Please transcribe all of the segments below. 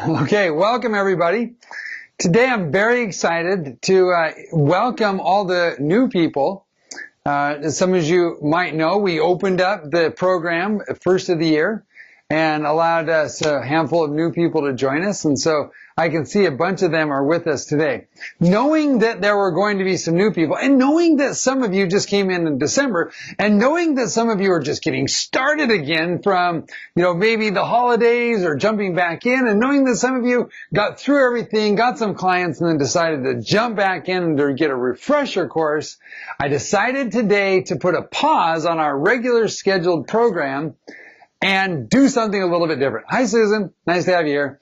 Okay, welcome everybody. Today I'm very excited to welcome all the new people. As some of you might know, we opened up the program first of the year and allowed us a handful of new people to join us. And so I can see a bunch of them are with us today. Knowing that there were going to be some new people, and knowing that some of you just came in December, and knowing that some of you are just getting started again from, maybe the holidays or jumping back in, and knowing that some of you got through everything, got some clients, and then decided to jump back in to get a refresher course, I decided today to put a pause on our regular scheduled program and do something a little bit different. Hi, Susan. Nice to have you here.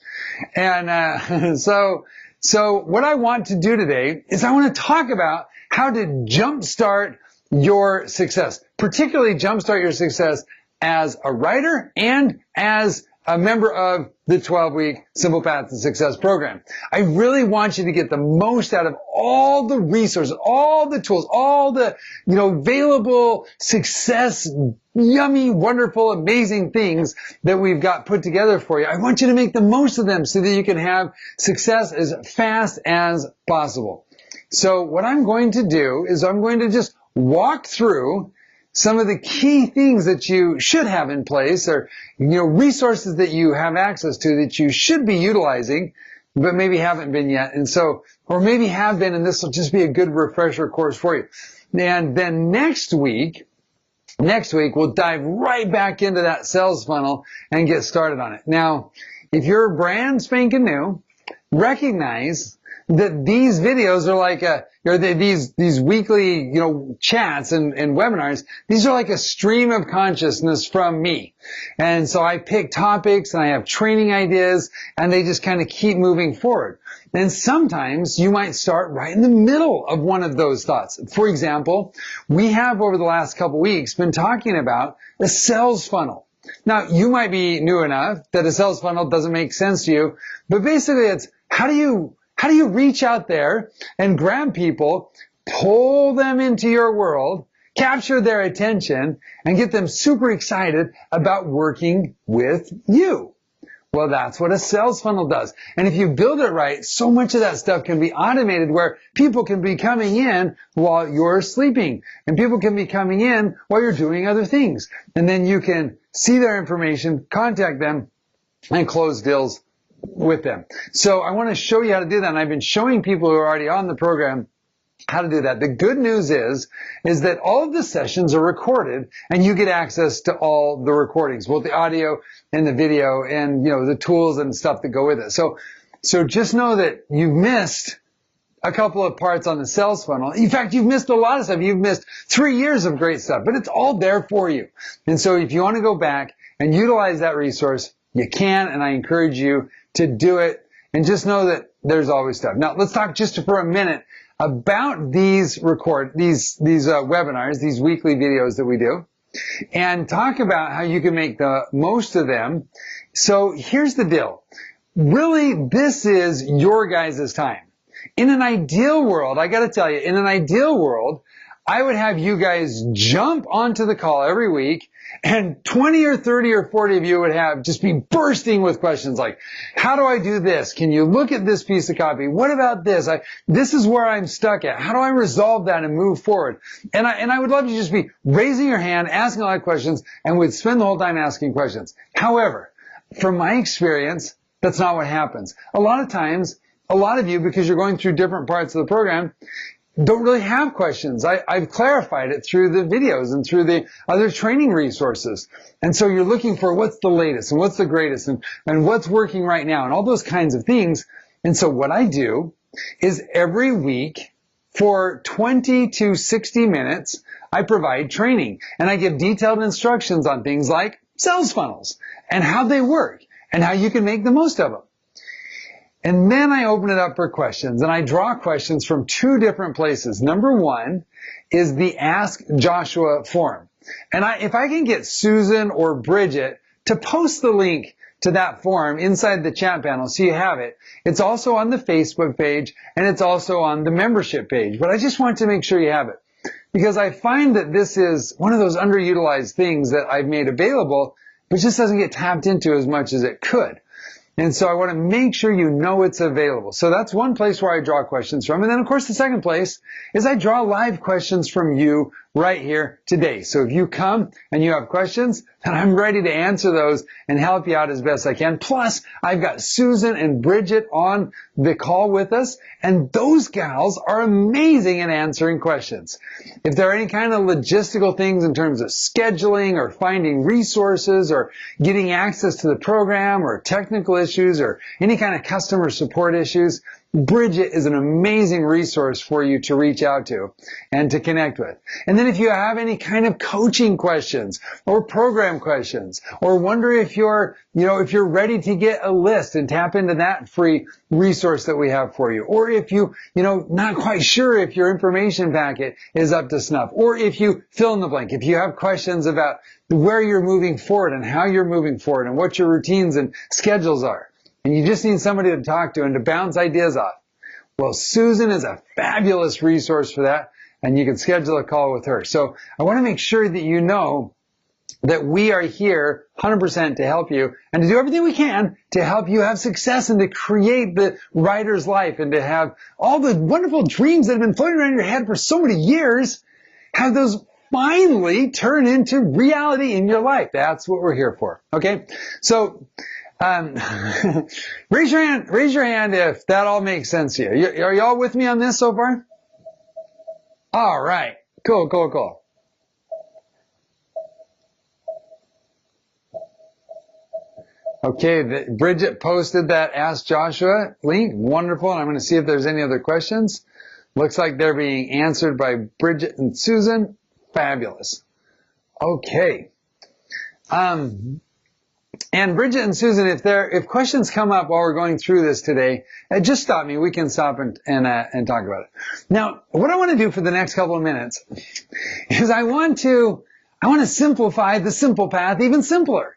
And so what I want to do today is I want to talk about how to jumpstart your success, particularly jumpstart your success as a writer and as a member of the 12-week Simple Path to Success program. I really want you to get the most out of all the resources, all the tools, all the, available success, yummy, wonderful, amazing things that we've got put together for you. I want you to make the most of them so that you can have success as fast as possible. So what I'm going to do is I'm going to just walk through some of the key things that you should have in place, or, resources that you have access to that you should be utilizing, but maybe haven't been yet. And so, or maybe have been, and this will just be a good refresher course for you. And then next week, we'll dive right back into that sales funnel and get started on it. Now, if you're brand spanking new, recognize that these videos are like these weekly, chats and webinars. These are like a stream of consciousness from me. And so I pick topics and I have training ideas and they just kind of keep moving forward. And sometimes you might start right in the middle of one of those thoughts. For example, we have over the last couple weeks been talking about a sales funnel. Now, you might be new enough that a sales funnel doesn't make sense to you, but basically it's how do you reach out there and grab people, pull them into your world, capture their attention, and get them super excited about working with you? Well, that's what a sales funnel does. And if you build it right, so much of that stuff can be automated where people can be coming in while you're sleeping, and people can be coming in while you're doing other things. And then you can see their information, contact them, and close deals with them. So I want to show you how to do that. And I've been showing people who are already on the program how to do that. The good news is that all of the sessions are recorded and you get access to all the recordings, both the audio and the video and, the tools and stuff that go with it. So just know that you've missed a couple of parts on the sales funnel. In fact, you've missed a lot of stuff. You've missed 3 years of great stuff, but it's all there for you. And so if you want to go back and utilize that resource, you can, and I encourage you to do it, and just know that there's always stuff. Now, let's talk just for a minute about these webinars, these weekly videos that we do, and talk about how you can make the most of them. So here's the deal. Really, this is your guys' time. In an ideal world, I gotta tell you, in an ideal world, I would have you guys jump onto the call every week, and 20 or 30 or 40 of you would just be bursting with questions like, how do I do this? Can you look at this piece of copy? What about this? This is where I'm stuck at. How do I resolve that and move forward? And I would love to just be raising your hand, asking a lot of questions, and we'd spend the whole time asking questions. However, from my experience, that's not what happens. A lot of times, a lot of you, because you're going through different parts of the program, don't really have questions. I've clarified it through the videos and through the other training resources. And so you're looking for what's the latest and what's the greatest and what's working right now and all those kinds of things. And so what I do is every week for 20 to 60 minutes, I provide training and I give detailed instructions on things like sales funnels and how they work and how you can make the most of them. And then I open it up for questions, and I draw questions from two different places. Number one is the Ask Joshua forum. And if I can get Susan or Bridget to post the link to that forum inside the chat panel so you have it. It's also on the Facebook page, and it's also on the membership page. But I just want to make sure you have it, because I find that this is one of those underutilized things that I've made available, but just doesn't get tapped into as much as it could. And so I want to make sure you know it's available. So that's one place where I draw questions from. And then, of course, the second place is I draw live questions from you right here today. So if you come and you have questions, then I'm ready to answer those and help you out as best I can. Plus, I've got Susan and Bridget on the call with us, and those gals are amazing at answering questions. If there are any kind of logistical things in terms of scheduling or finding resources or getting access to the program or technical issues or any kind of customer support issues, Bridget is an amazing resource for you to reach out to and to connect with. And then if you have any kind of coaching questions or program questions or wonder if you're ready to get a list and tap into that free resource that we have for you, or if not quite sure if your information packet is up to snuff, or if you fill in the blank, if you have questions about where you're moving forward and how you're moving forward and what your routines and schedules are, and you just need somebody to talk to and to bounce ideas off, well, Susan is a fabulous resource for that, and you can schedule a call with her. So I want to make sure that you know that we are here 100% to help you and to do everything we can to help you have success and to create the writer's life and to have all the wonderful dreams that have been floating around your head for so many years, have those finally turn into reality in your life. That's what we're here for. Okay? So, raise your hand if that all makes sense to you. Are you all with me on this so far? All right. Cool. Okay, Bridget posted that Ask Joshua link. Wonderful. And I'm going to see if there's any other questions. Looks like they're being answered by Bridget and Susan. Fabulous. Okay. And Bridget and Susan, if questions come up while we're going through this today, just stop me. We can stop and talk about it. Now, what I want to do for the next couple of minutes is I want to simplify the simple path even simpler.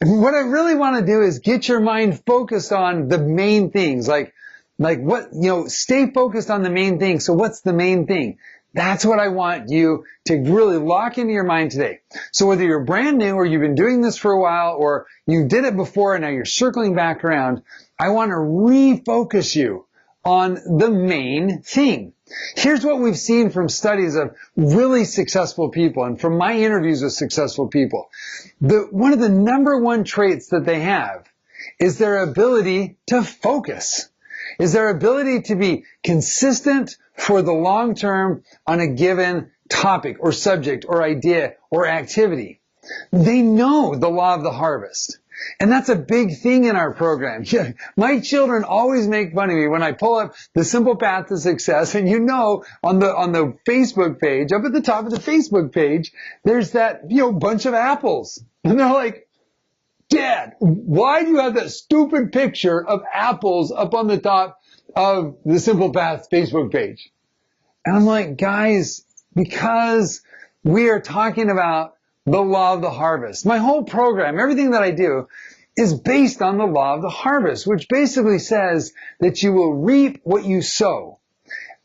What I really want to do is get your mind focused on the main things, like what, stay focused on the main thing. So what's the main thing? That's what I want you to really lock into your mind today. So whether you're brand new or you've been doing this for a while or you did it before and now you're circling back around, I want to refocus you on the main thing. Here's what we've seen from studies of really successful people and from my interviews with successful people. One of the number one traits that they have is their ability to focus, is their ability to be consistent for the long term on a given topic or subject or idea or activity. They know the law of the harvest. And that's a big thing in our program. My children always make fun of me when I pull up the simple path to success. And on the Facebook page, up at the top of the Facebook page, there's that, bunch of apples. And they're like, Dad, why do you have that stupid picture of apples up on the top of the Simple Path Facebook page? And I'm like, guys, because we are talking about the law of the harvest. My whole program, everything that I do, is based on the law of the harvest, which basically says that you will reap what you sow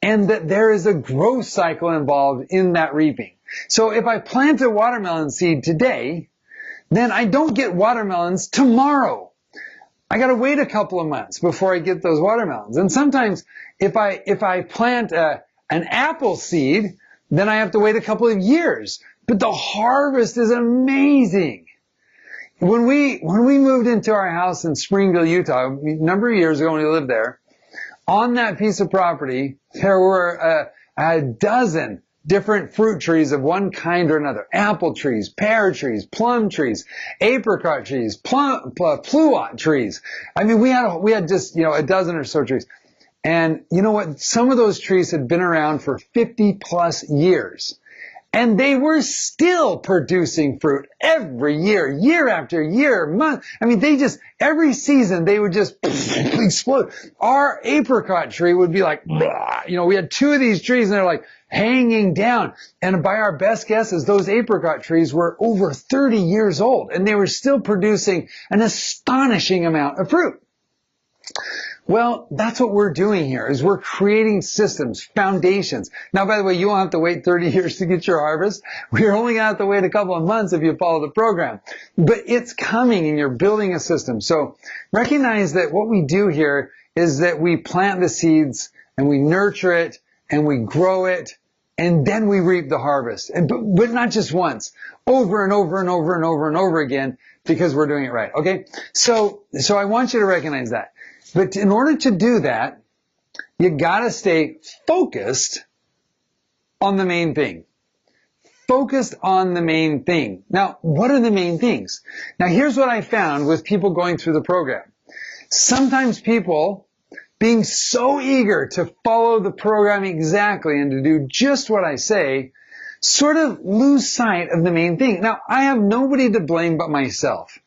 and that there is a growth cycle involved in that reaping. So if I plant a watermelon seed today, then I don't get watermelons tomorrow. I got to wait a couple of months before I get those watermelons. And sometimes if I plant an apple seed, then I have to wait a couple of years. But the harvest is amazing. When we moved into our house in Springville, Utah, a number of years ago when we lived there, on that piece of property, there were a dozen different fruit trees of one kind or another. Apple trees, pear trees, plum trees, apricot trees, pluot trees. I mean, we had just, a dozen or so trees. And you know what? Some of those trees had been around for 50 plus years. And they were still producing fruit every year, year after year, month. I mean, every season they would just explode. Our apricot tree would be like, we had two of these trees and they're like hanging down. And by our best guesses, those apricot trees were over 30 years old and they were still producing an astonishing amount of fruit. Well, that's what we're doing here, is we're creating systems, foundations. Now, by the way, you won't have to wait 30 years to get your harvest. We're only going to have to wait a couple of months if you follow the program. But it's coming and you're building a system. So recognize that what we do here is that we plant the seeds and we nurture it and we grow it and then we reap the harvest. But not just once, over and over and over and over and over again, because we're doing it right. Okay? So I want you to recognize that. But in order to do that, you gotta stay focused on the main thing. Focused on the main thing. Now, what are the main things? Now, here's what I found with people going through the program. Sometimes people, being so eager to follow the program exactly and to do just what I say, sort of lose sight of the main thing. Now, I have nobody to blame but myself.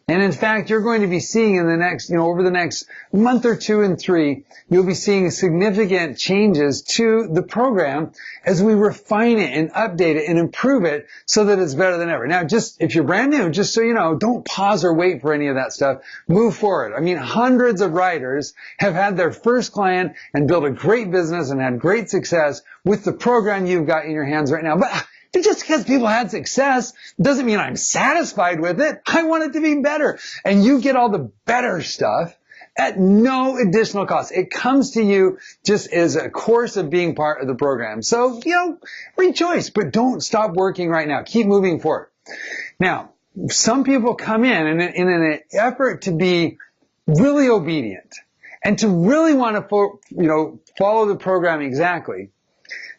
And in fact, you're going to be seeing in the next, over the next month or 2 and 3, you'll be seeing significant changes to the program as we refine it and update it and improve it so that it's better than ever. Now, just if you're brand new, just so you know, don't pause or wait for any of that stuff. Move forward. I mean, hundreds of writers have had their first client and built a great business and had great success with the program you've got in your hands right now. But just because people had success doesn't mean I'm satisfied with it. I want it to be better. And you get all the better stuff at no additional cost. It comes to you just as a course of being part of the program. So, rejoice, but don't stop working right now. Keep moving forward. Now, some people come in an effort to be really obedient and to really want to, follow the program exactly.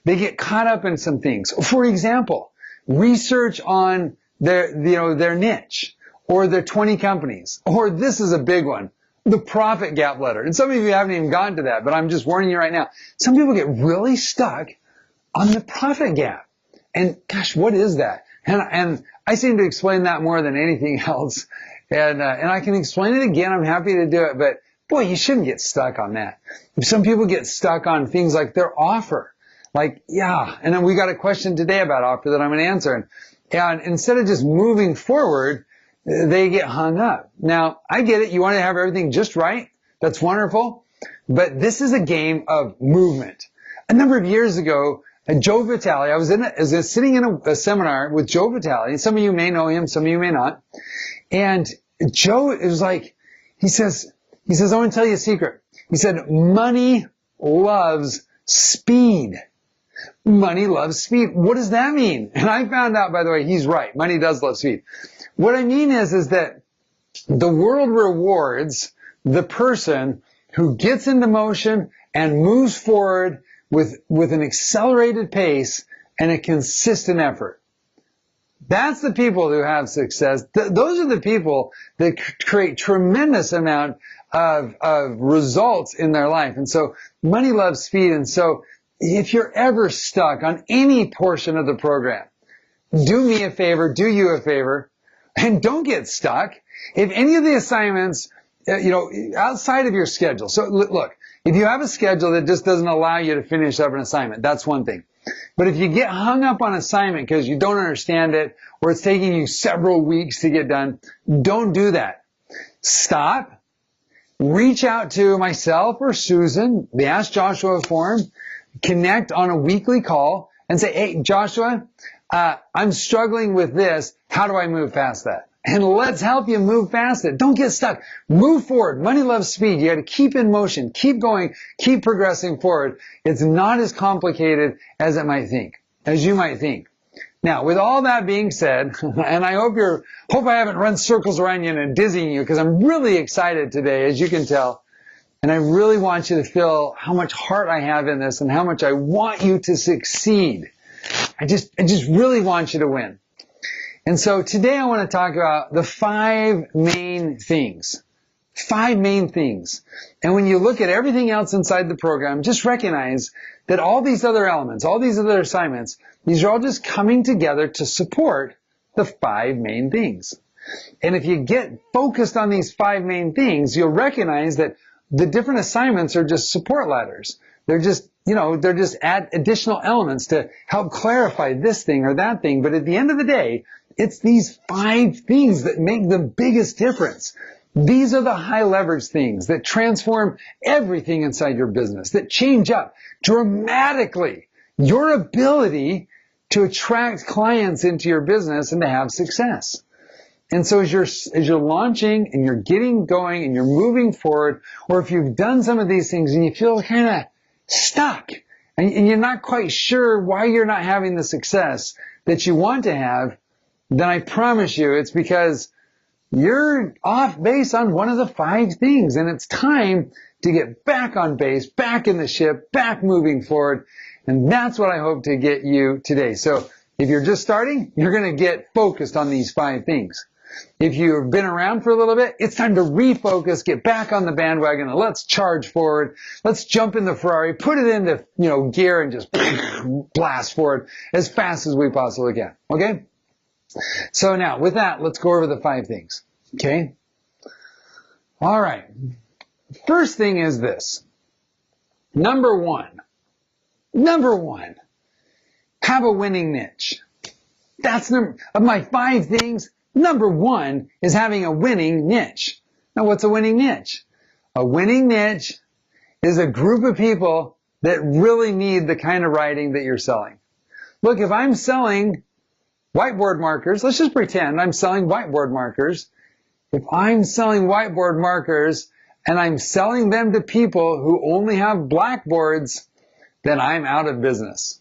They get caught up in some things. For example, research on their niche or their 20 companies. Or this is a big one, the profit gap letter. And some of you haven't even gotten to that, but I'm just warning you right now. Some people get really stuck on the profit gap. And gosh, what is that? And I seem to explain that more than anything else. And I can explain it again. I'm happy to do it. But boy, you shouldn't get stuck on that. Some people get stuck on things like their offer. And then we got a question today about offer that I'm going to answer. And instead of just moving forward, they get hung up. Now, I get it. You want to have everything just right. That's wonderful. But this is a game of movement. A number of years ago, Joe Vitale, I was sitting in a seminar with Joe Vitale. Some of you may know him, some of you may not. And Joe is he says, I want to tell you a secret. He said, money loves speed. Money loves speed. What does that mean? And I found out, by the way, he's right. Money does love speed. What I mean is that the world rewards the person who gets into motion and moves forward with an accelerated pace and a consistent effort. That's the people who have success. Those are the people that create tremendous amount of results in their life. And so money loves speed. And so if you're ever stuck on any portion of the program, do me a favor, do you a favor, and don't get stuck. If any of the assignments, outside of your schedule. So look, if you have a schedule that just doesn't allow you to finish up an assignment, that's one thing. But if you get hung up on assignment because you don't understand it or it's taking you several weeks to get done, don't do that. Stop. Reach out to myself or Susan, the Ask Joshua forum. Connect on a weekly call and say, hey, Joshua, I'm struggling with this. How do I move past that? And let's help you move past it. Don't get stuck. Move forward. Money loves speed. You got to keep in motion, keep going, keep progressing forward. It's not as complicated as you might think. Now, with all that being said, and I hope I haven't run circles around you and dizzying you, because I'm really excited today, as you can tell. And I really want you to feel how much heart I have in this and how much I want you to succeed. I just really want you to win. And so today I want to talk about the 5 main things. 5 main things. And when you look at everything else inside the program, just recognize that all these other elements, all these other assignments, these are all just coming together to support the 5 main things. And if you get focused on these 5 main things, you'll recognize that the different assignments are just support ladders. They're just add additional elements to help clarify this thing or that thing. But at the end of the day, it's these 5 things that make the biggest difference. These are the high leverage things that transform everything inside your business, that change up dramatically your ability to attract clients into your business and to have success. And so as you're launching and you're getting going and you're moving forward, or if you've done some of these things and you feel kind of stuck and you're not quite sure why you're not having the success that you want to have, then I promise you it's because you're off base on one of the 5 things, and it's time to get back on base, back in the ship, back moving forward, and that's what I hope to get you today. So if you're just starting, you're going to get focused on these 5 things. If you've been around for a little bit, it's time to refocus, get back on the bandwagon, and let's charge forward. Let's jump in the Ferrari, put it into, gear, and just blast forward as fast as we possibly can. Okay? So now, with that, let's go over the 5 things. Okay? All right. First thing is this. Number one, have a winning niche. That's of my 5 things. Number 1 is having a winning niche. Now, what's a winning niche? A winning niche is a group of people that really need the kind of writing that you're selling. Look, if I'm selling whiteboard markers, let's just pretend I'm selling whiteboard markers. If I'm selling whiteboard markers and I'm selling them to people who only have blackboards, then I'm out of business.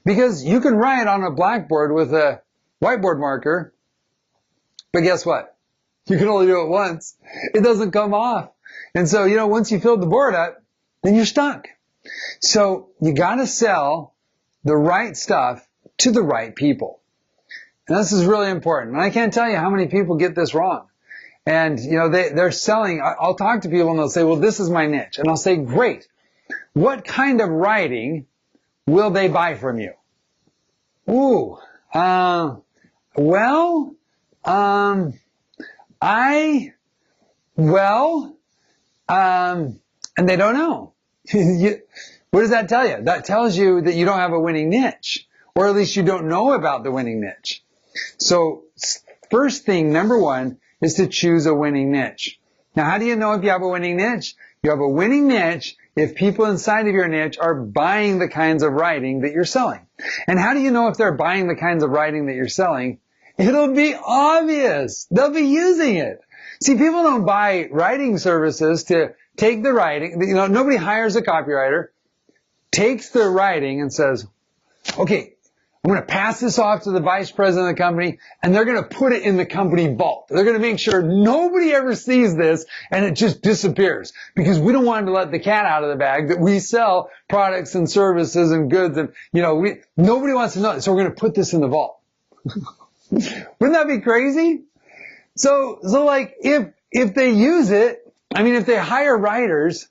Because you can write on a blackboard with a whiteboard marker, but guess what? You can only do it once. It doesn't come off. And so, once you fill the board up, then you're stuck. So you got to sell the right stuff to the right people. And this is really important. And I can't tell you how many people get this wrong. And, they're selling. I'll talk to people and they'll say, well, this is my niche. And I'll say, great. What kind of writing will they buy from you? And they don't know. What does that tell you? That tells you that you don't have a winning niche, or at least you don't know about the winning niche. So first thing, number 1, is to choose a winning niche. Now, how do you know if you have a winning niche? You have a winning niche if people inside of your niche are buying the kinds of writing that you're selling. And how do you know if they're buying the kinds of writing that you're selling? It'll be obvious. They'll be using it. See, people don't buy writing services to take the writing. Nobody hires a copywriter, takes their writing and says, okay, I'm going to pass this off to the vice president of the company, and they're going to put it in the company vault. They're going to make sure nobody ever sees this, and it just disappears. Because we don't want to let the cat out of the bag that we sell products and services and goods, and, nobody wants to know it, so we're going to put this in the vault. Wouldn't that be crazy? So like, if they use it, if they hire writers,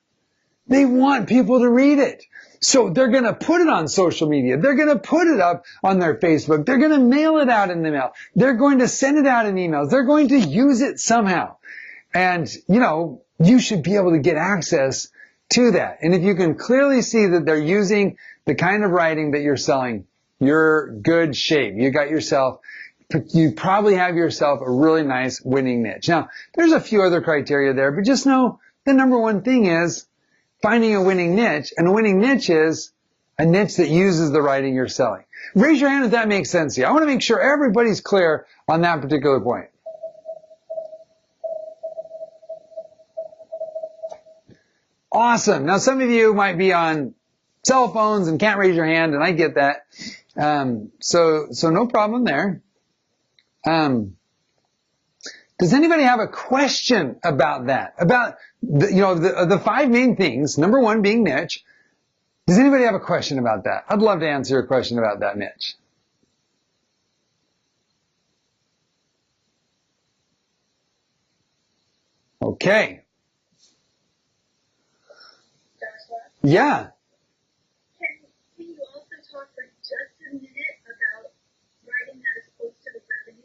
they want people to read it. So they're going to put it on social media. They're going to put it up on their Facebook. They're going to mail it out in the mail. They're going to send it out in emails. They're going to use it somehow. And, you should be able to get access to that. And if you can clearly see that they're using the kind of writing that you're selling, you're good shape. You probably have yourself a really nice winning niche. Now, there's a few other criteria there, but just know the number 1 thing is finding a winning niche, and a winning niche is a niche that uses the writing you're selling. Raise your hand if that makes sense to you. I want to make sure everybody's clear on that particular point. Awesome. Now, some of you might be on cell phones and can't raise your hand, and I get that. So no problem there. Does anybody have a question about that? About the 5 main things, number 1 being niche. Does anybody have a question about that? I'd love to answer a question about that niche. Okay. Joshua? Yeah. Can you also talk for just a minute about writing that is close to the revenue?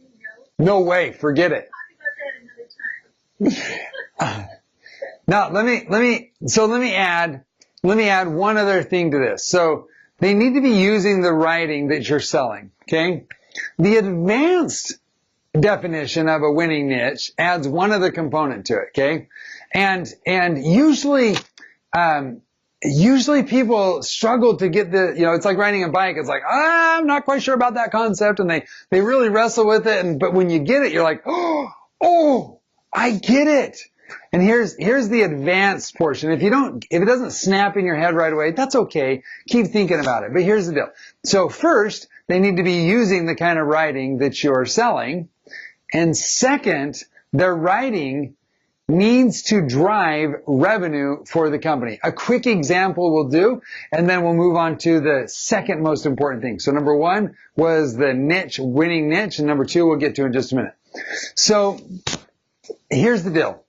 No way. Forget it. Talk about that another time. Now, let me add one other thing to this. So they need to be using the writing that you're selling. Okay. The advanced definition of a winning niche adds one other component to it, okay? And usually, usually people struggle to get it's like riding a bike. It's like, I'm not quite sure about that concept. And they really wrestle with it. But when you get it, you're like, oh, I get it. And here's the advanced portion. If it doesn't snap in your head right away, that's okay. Keep thinking about it. But here's the deal. So first, they need to be using the kind of writing that you're selling. And second, their writing needs to drive revenue for the company. A quick example will do, and then we'll move on to the second most important thing. So number one was the niche, winning niche, and number two we'll get to in just a minute. So here's the deal.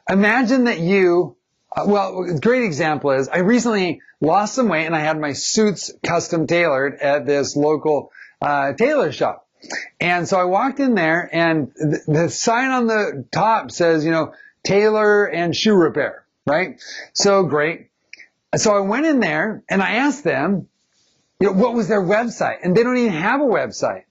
Imagine that a great example is I recently lost some weight and I had my suits custom tailored at this local tailor shop. And so I walked in there and the sign on the top says, tailor and shoe repair, right? So great. So I went in there and I asked them, what was their website? And they don't even have a website.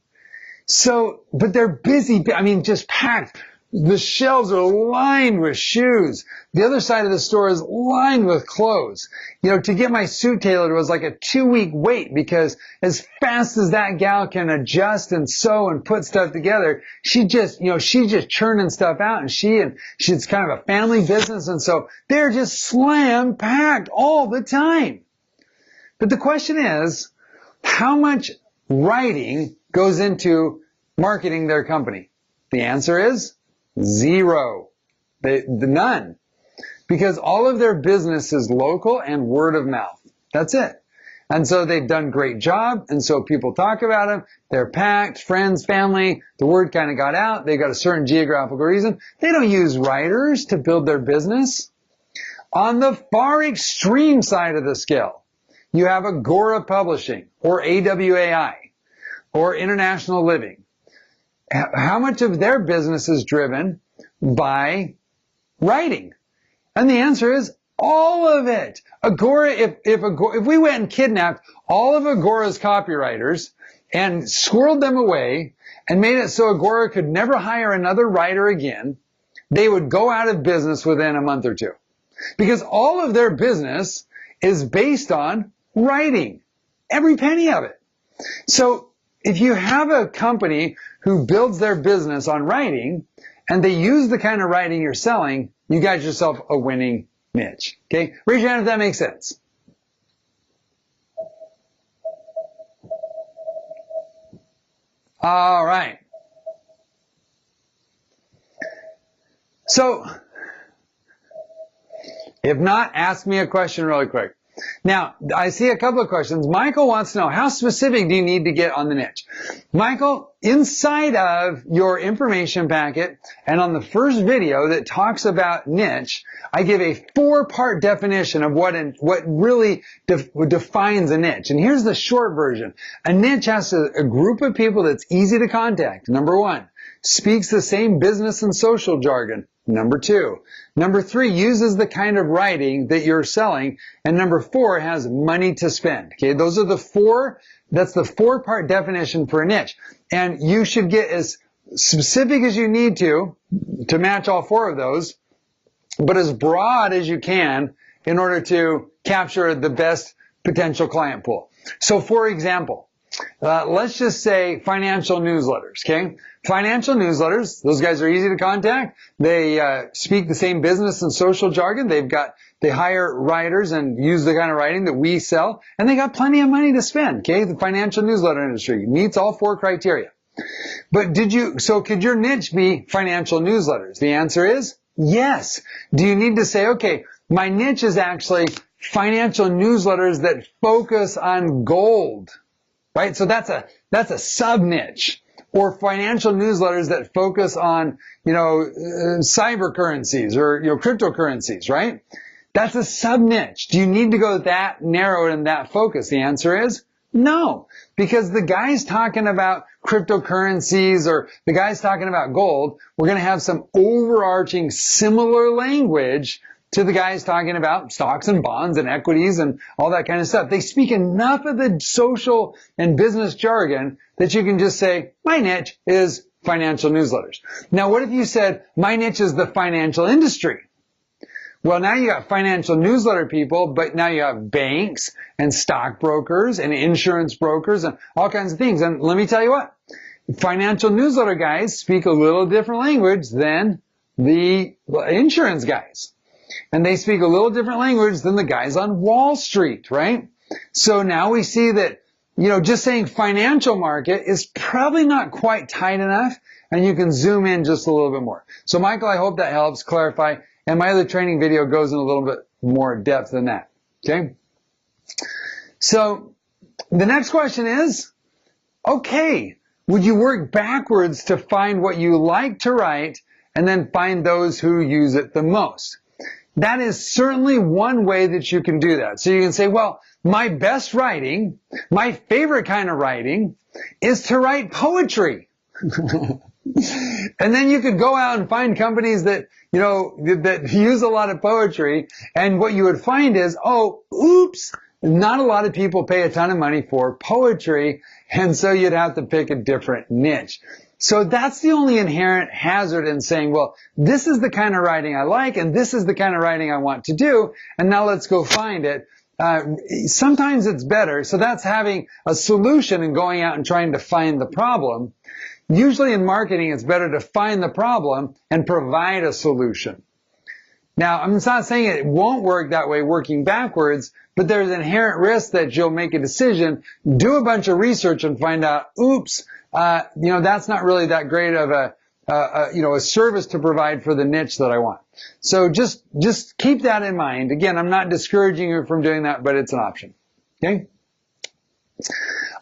So, but they're busy, just packed. The shelves are lined with shoes. The other side of the store is lined with clothes. To get my suit tailored was like a 2-week wait because as fast as that gal can adjust and sew and put stuff together, she's just churning stuff out and she's kind of a family business. And so they're just slam packed all the time. But the question is, how much writing goes into marketing their company? The answer is zero. None. Because all of their business is local and word of mouth. That's it. And so they've done a great job, and so people talk about them. They're packed, friends, family. The word kind of got out. They've got a certain geographical reason. They don't use writers to build their business. On the far extreme side of the scale, you have Agora Publishing, or AWAI, or International Living. How much of their business is driven by writing? And the answer is all of it. Agora, if we went and kidnapped all of Agora's copywriters and squirreled them away and made it so Agora could never hire another writer again, they would go out of business within a month or two. Because all of their business is based on writing. Every penny of it. So if you have a company who builds their business on writing and they use the kind of writing you're selling, you got yourself a winning niche. Okay? Raise your hand if that makes sense. All right. So, if not, ask me a question really quick. Now, I see a couple of questions. Michael wants to know, how specific do you need to get on the niche? Michael, inside of your information packet and on the first video that talks about niche, I give a 4-part definition of what really defines a niche. And here's the short version. A niche has a group of people that's easy to contact. Number 1, speaks the same business and social jargon. Number 2. Number 3, uses the kind of writing that you're selling. And number 4, has money to spend. Okay, those are the 4, that's the 4-part definition for a niche. And you should get as specific as you need to match all 4 of those, but as broad as you can in order to capture the best potential client pool. So for example, let's just say financial newsletters, okay? Financial newsletters, those guys are easy to contact. They speak the same business and social jargon. They hire writers and use the kind of writing that we sell, and they got plenty of money to spend, okay? The financial newsletter industry meets all 4 criteria. But could your niche be financial newsletters? The answer is yes. Do you need to say, okay, my niche is actually financial newsletters that focus on gold, right? So that's a sub niche. Or financial newsletters that focus on, cyber currencies or, cryptocurrencies, right? That's a sub niche. Do you need to go that narrow and that focus? The answer is no. Because the guys talking about cryptocurrencies or the guys talking about gold, we're going to have some overarching similar language to the guys talking about stocks and bonds and equities and all that kind of stuff. They speak enough of the social and business jargon that you can just say, my niche is financial newsletters. Now, what if you said, my niche is the financial industry? Well, now you got financial newsletter people, but now you have banks and stockbrokers and insurance brokers and all kinds of things. And let me tell you what, financial newsletter guys speak a little different language than the insurance guys. And they speak a little different language than the guys on Wall Street, right? So now we see that, just saying financial market is probably not quite tight enough, and you can zoom in just a little bit more. So Michael, I hope that helps clarify. And my other training video goes in a little bit more depth than that. Okay? So the next question is, okay, would you work backwards to find what you like to write and then find those who use it the most? That is certainly one way that you can do that. So you can say, well, my best writing, my favorite kind of writing is to write poetry. And then you could go out and find companies that, that use a lot of poetry. And what you would find is, not a lot of people pay a ton of money for poetry. And so you'd have to pick a different niche. So that's the only inherent hazard in saying, well, this is the kind of writing I like, and this is the kind of writing I want to do, and now let's go find it. Sometimes it's better. So that's having a solution and going out and trying to find the problem. Usually in marketing, it's better to find the problem and provide a solution. Now, I'm not saying it won't work that way, working backwards, but there's inherent risk that you'll make a decision, do a bunch of research, and find out, that's not really that great of a service to provide for the niche that I want. So just keep that in mind. Again, I'm not discouraging you from doing that, but it's an option. Okay?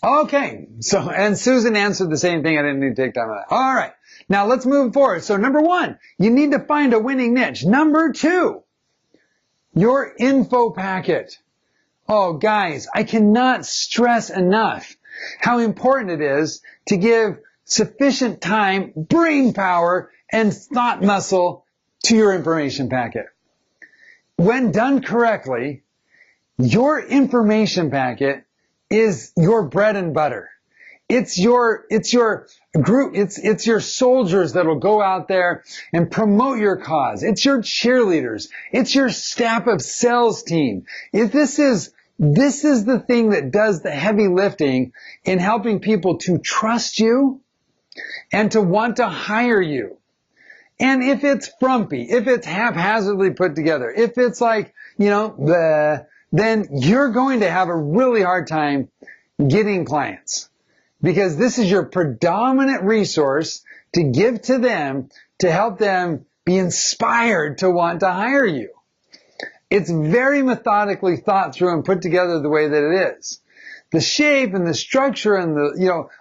Okay. So, and Susan answered the same thing. I didn't need to take time on that. All right. Now let's move forward. So number 1, you need to find a winning niche. Number 2, your info packet. Oh, guys, I cannot stress enough how important it is to give sufficient time, brain power, and thought muscle to your information packet. When done correctly, your information packet is your bread and butter. It's your group, it's your soldiers that'll go out there and promote your cause. It's your cheerleaders. It's your staff of sales team. This is the thing that does the heavy lifting in helping people to trust you and to want to hire you. And if it's frumpy, if it's haphazardly put together, if it's like, then you're going to have a really hard time getting clients. Because this is your predominant resource to give to them to help them be inspired to want to hire you. It's very methodically thought through and put together the way that it is. The shape and the structure and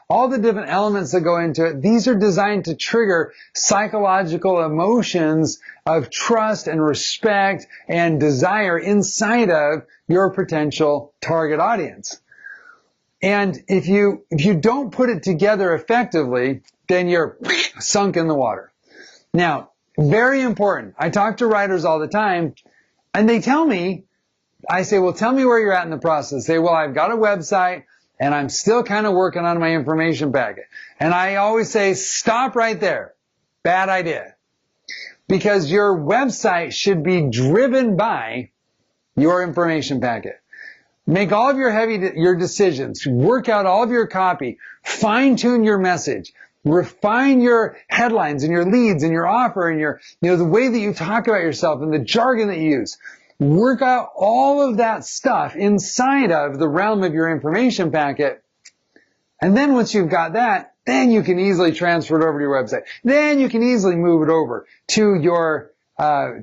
all the different elements that go into it, these are designed to trigger psychological emotions of trust and respect and desire inside of your potential target audience. And if you don't put it together effectively, then you're sunk in the water. Now, very important. I talk to writers all the time, and they tell me, I say, well, tell me where you're at in the process. They say, well, I've got a website, and I'm still kind of working on my information packet. And I always say, stop right there. Bad idea. Because your website should be driven by your information packet. Make all of your decisions, work out all of your copy, fine-tune your message, refine your headlines and your leads and your offer and your, the way that you talk about yourself and the jargon that you use. Work out all of that stuff inside of the realm of your information packet. And then once you've got that, then you can easily transfer it over to your website. Then you can easily move it over to your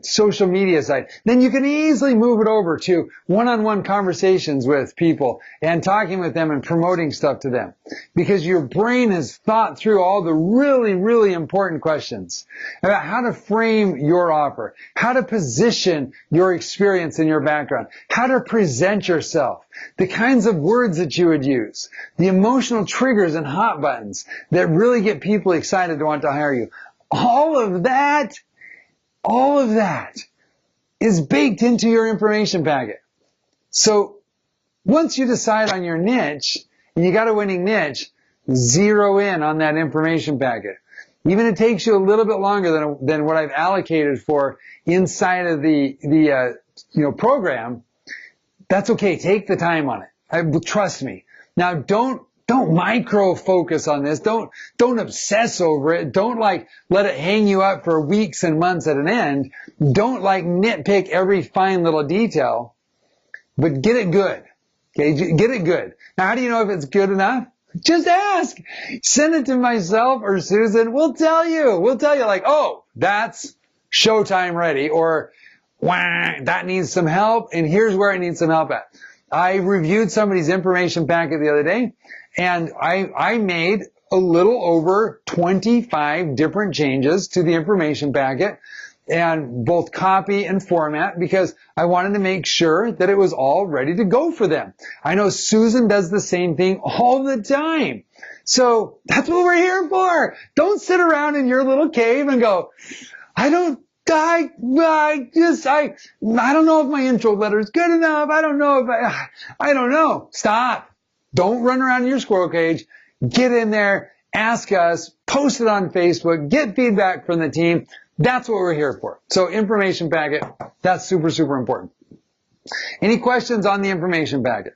social media site. Then you can easily move it over to one-on-one conversations with people and talking with them and promoting stuff to them. Because your brain has thought through all the really, really important questions about how to frame your offer, how to position your experience and your background, how to present yourself, the kinds of words that you would use, the emotional triggers and hot buttons that really get people excited to want to hire you. All of that is baked into your information packet. So once you decide on your niche, and you got a winning niche, zero in on that information packet. even if it takes you a little bit longer than what I've allocated for inside of the program, that's okay. Take the time on it. Trust me. Now, don't micro focus on this. Don't obsess over it. Don't let it hang you up for weeks and months at an end. Don't nitpick every fine little detail, but get it good. Okay, get it good. Now, how do you know if it's good enough? Just ask. Send it to myself or Susan. We'll tell you. We'll tell you oh, that's showtime ready, or wah, that needs some help, and here's where it needs some help at. I reviewed somebody's information packet the other day, and I made a little over 25 different changes to the information packet, and both copy and format, because I wanted to make sure that it was all ready to go for them. I know Susan does the same thing all the time. So that's what we're here for. Don't sit around in your little cave and go, I don't know if my intro letter is good enough. I don't know if I don't know. Stop. Don't run around in your squirrel cage. Get in there, ask us, post it on Facebook, get feedback from the team. That's what we're here for. So information packet, that's super, super important. Any questions on the information packet?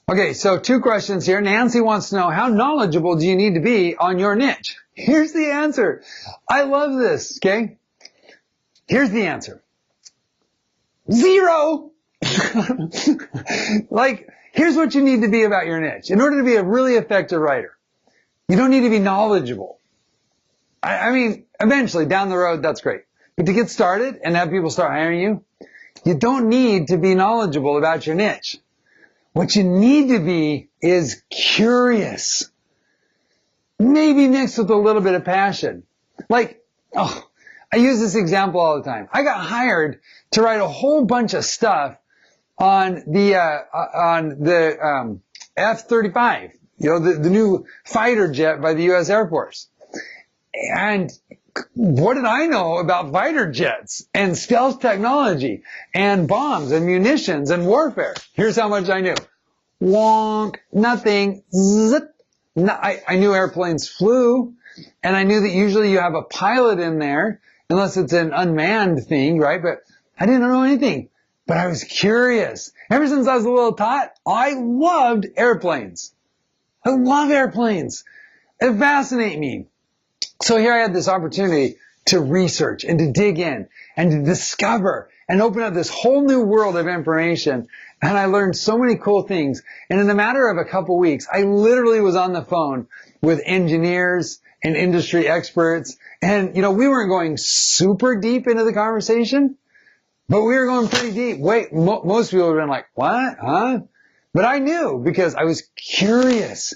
Okay, so 2 questions here. Nancy wants to know, how knowledgeable do you need to be on your niche? Here's the answer. I love this, okay? Here's the answer. 0! Here's what you need to be about your niche. In order to be a really effective writer, you don't need to be knowledgeable. I mean, eventually, down the road, that's great. But to get started and have people start hiring you, you don't need to be knowledgeable about your niche. What you need to be is curious. Maybe mixed with a little bit of passion. I use this example all the time. I got hired to write a whole bunch of stuff on the F-35, the new fighter jet by the U.S. Air Force. And what did I know about fighter jets and stealth technology and bombs and munitions and warfare? Here's how much I knew. Wonk, nothing, zip. No, I knew airplanes flew, and I knew that usually you have a pilot in there, unless it's an unmanned thing, right? But I didn't know anything. But I was curious. Ever since I was a little tot, I loved airplanes. I love airplanes. They fascinate me. So here I had this opportunity to research and to dig in and to discover and open up this whole new world of information. And I learned so many cool things. And in a matter of a couple weeks, I literally was on the phone with engineers and industry experts. And, we weren't going super deep into the conversation, but we were going pretty deep. Wait, most people would have been like, what? Huh? But I knew because I was curious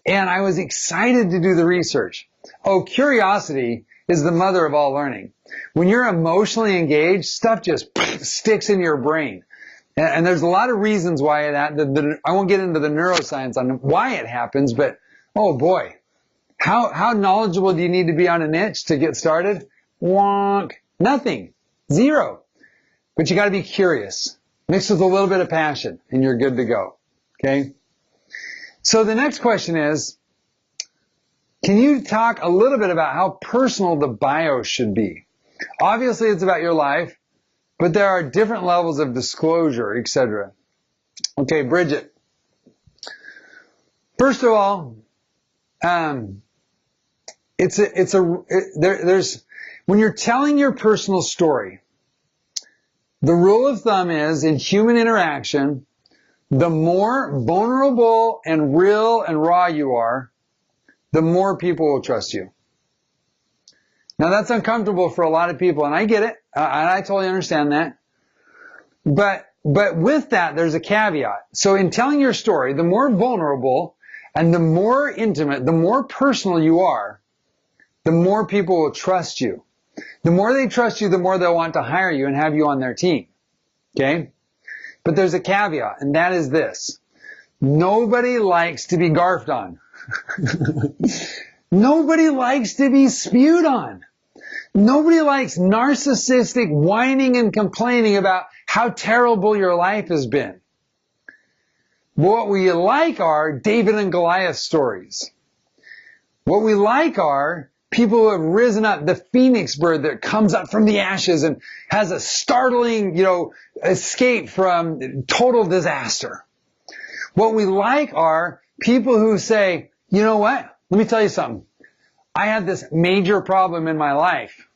and I was excited to do the research. Oh, curiosity is the mother of all learning. When you're emotionally engaged, stuff just sticks in your brain. And there's a lot of reasons why that I won't get into the neuroscience on why it happens, but oh boy, how knowledgeable do you need to be on a niche to get started? Wonk. Nothing. 0. But you got to be curious, mixed with a little bit of passion, and you're good to go. Okay? So the next question is, can you talk a little bit about how personal the bio should be? Obviously, it's about your life, but there are different levels of disclosure, etc. Okay, Bridget. First of all, when you're telling your personal story, the rule of thumb is, in human interaction, the more vulnerable and real and raw you are, the more people will trust you. Now that's uncomfortable for a lot of people, and I get it, and I totally understand that. But with that, there's a caveat. So in telling your story, the more vulnerable and the more intimate, the more personal you are, the more people will trust you. The more they trust you, the more they'll want to hire you and have you on their team. Okay? But there's a caveat, and that is this. Nobody likes to be garfed on. Nobody likes to be spewed on. Nobody likes narcissistic whining and complaining about how terrible your life has been. What we like are David and Goliath stories. What we like are people who have risen up, the phoenix bird that comes up from the ashes and has a startling, escape from total disaster. What we like are people who say, you know what? Let me tell you something. I had this major problem in my life,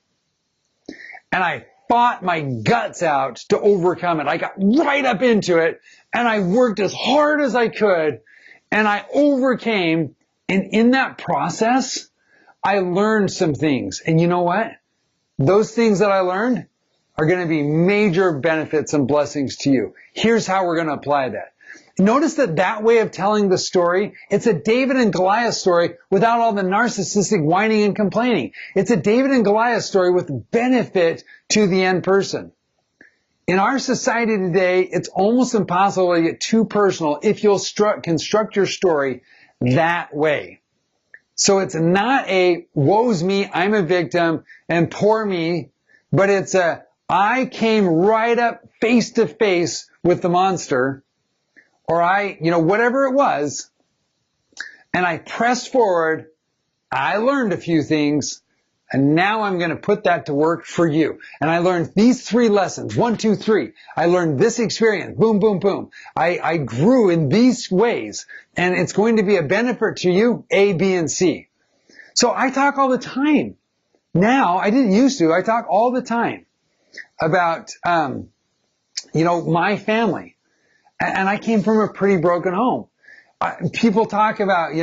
and I fought my guts out to overcome it. I got right up into it, and I worked as hard as I could, and I overcame. And in that process, I learned some things. And you know what? Those things that I learned are going to be major benefits and blessings to you. Here's how we're going to apply that. Notice that way of telling the story, it's a David and Goliath story without all the narcissistic whining and complaining. It's a David and Goliath story with benefit to the end person. In our society today, it's almost impossible to get too personal if you'll construct your story that way. So it's not a woe's me, I'm a victim, and poor me, but it's I came right up face to face with the monster, or whatever it was, and I pressed forward, I learned a few things, and now I'm going to put that to work for you. And I learned these 3 lessons, 1, 2, 3. I learned this experience, boom, boom, boom. I grew in these ways, and it's going to be a benefit to you, A, B, and C. So I talk all the time. Now, I didn't used to, I talk all the time about, my family. And I came from a pretty broken home. People talk about,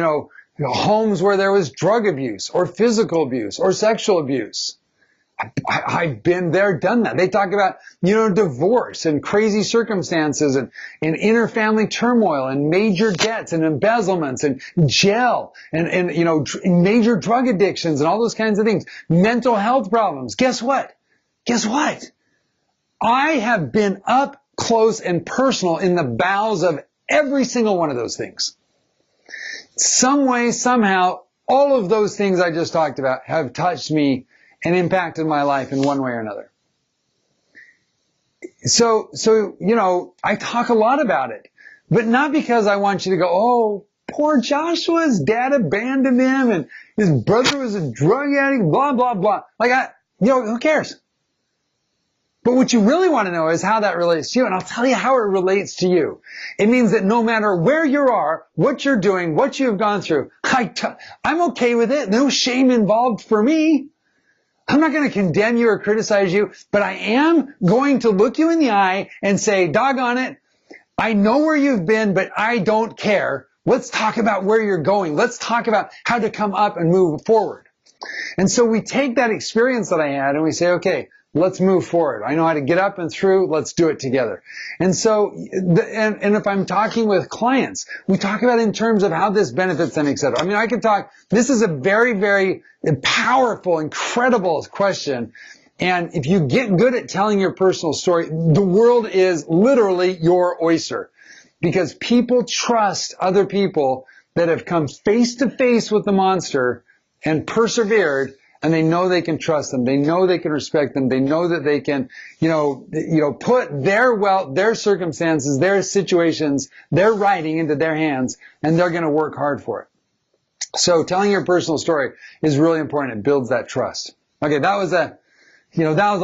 homes where there was drug abuse or physical abuse or sexual abuse. I've been there, done that. They talk about, divorce and crazy circumstances and inter-family turmoil and major debts and embezzlements and jail and major drug addictions and all those kinds of things. Mental health problems. Guess what? I have been up close and personal in the bowels of every single one of those things. Some way, somehow, all of those things I just talked about have touched me and impacted my life in one way or another. So, I talk a lot about it, but not because I want you to go, oh, poor Joshua's dad abandoned him and his brother was a drug addict, blah, blah, blah. Who cares? But what you really want to know is how that relates to you, and I'll tell you how it relates to you. It means that no matter where you are, what you're doing, what you've gone through, I'm okay with it. No shame involved for me. I'm not going to condemn you or criticize you, but I am going to look you in the eye and say, doggone it, I know where you've been, but I don't care. Let's talk about where you're going. Let's talk about how to come up and move forward. And so we take that experience that I had and we say, okay, let's move forward. I know how to get up and through. Let's do it together. And so, and if I'm talking with clients, we talk about in terms of how this benefits them, etc. I mean, I could talk, this is a very, very powerful, incredible question. And if you get good at telling your personal story, the world is literally your oyster. Because people trust other people that have come face to face with the monster and persevered, and they know they can trust them. They know they can respect them. They know that they can, put their wealth, their circumstances, their situations, their writing into their hands, and they're going to work hard for it. So telling your personal story is really important. It builds that trust. Okay, that was a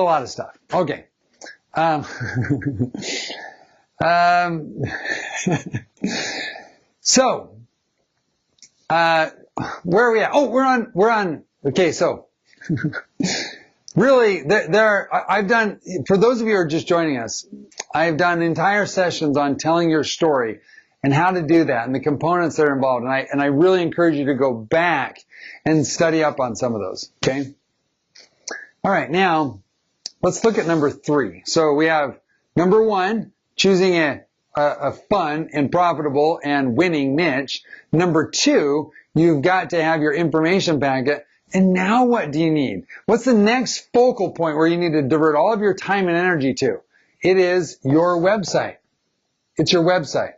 lot of stuff. Okay. So, where are we at? Oh, we're on, okay, so, really, I've done, for those of you who are just joining us, I've done entire sessions on telling your story and how to do that and the components that are involved. And I really encourage you to go back and study up on some of those, okay? All right, now, let's look at number 3. So we have number 1, choosing a fun and profitable and winning niche. Number 2, you've got to have your information packet. And now what do you need? What's the next focal point where you need to divert all of your time and energy to? It is your website. It's your website.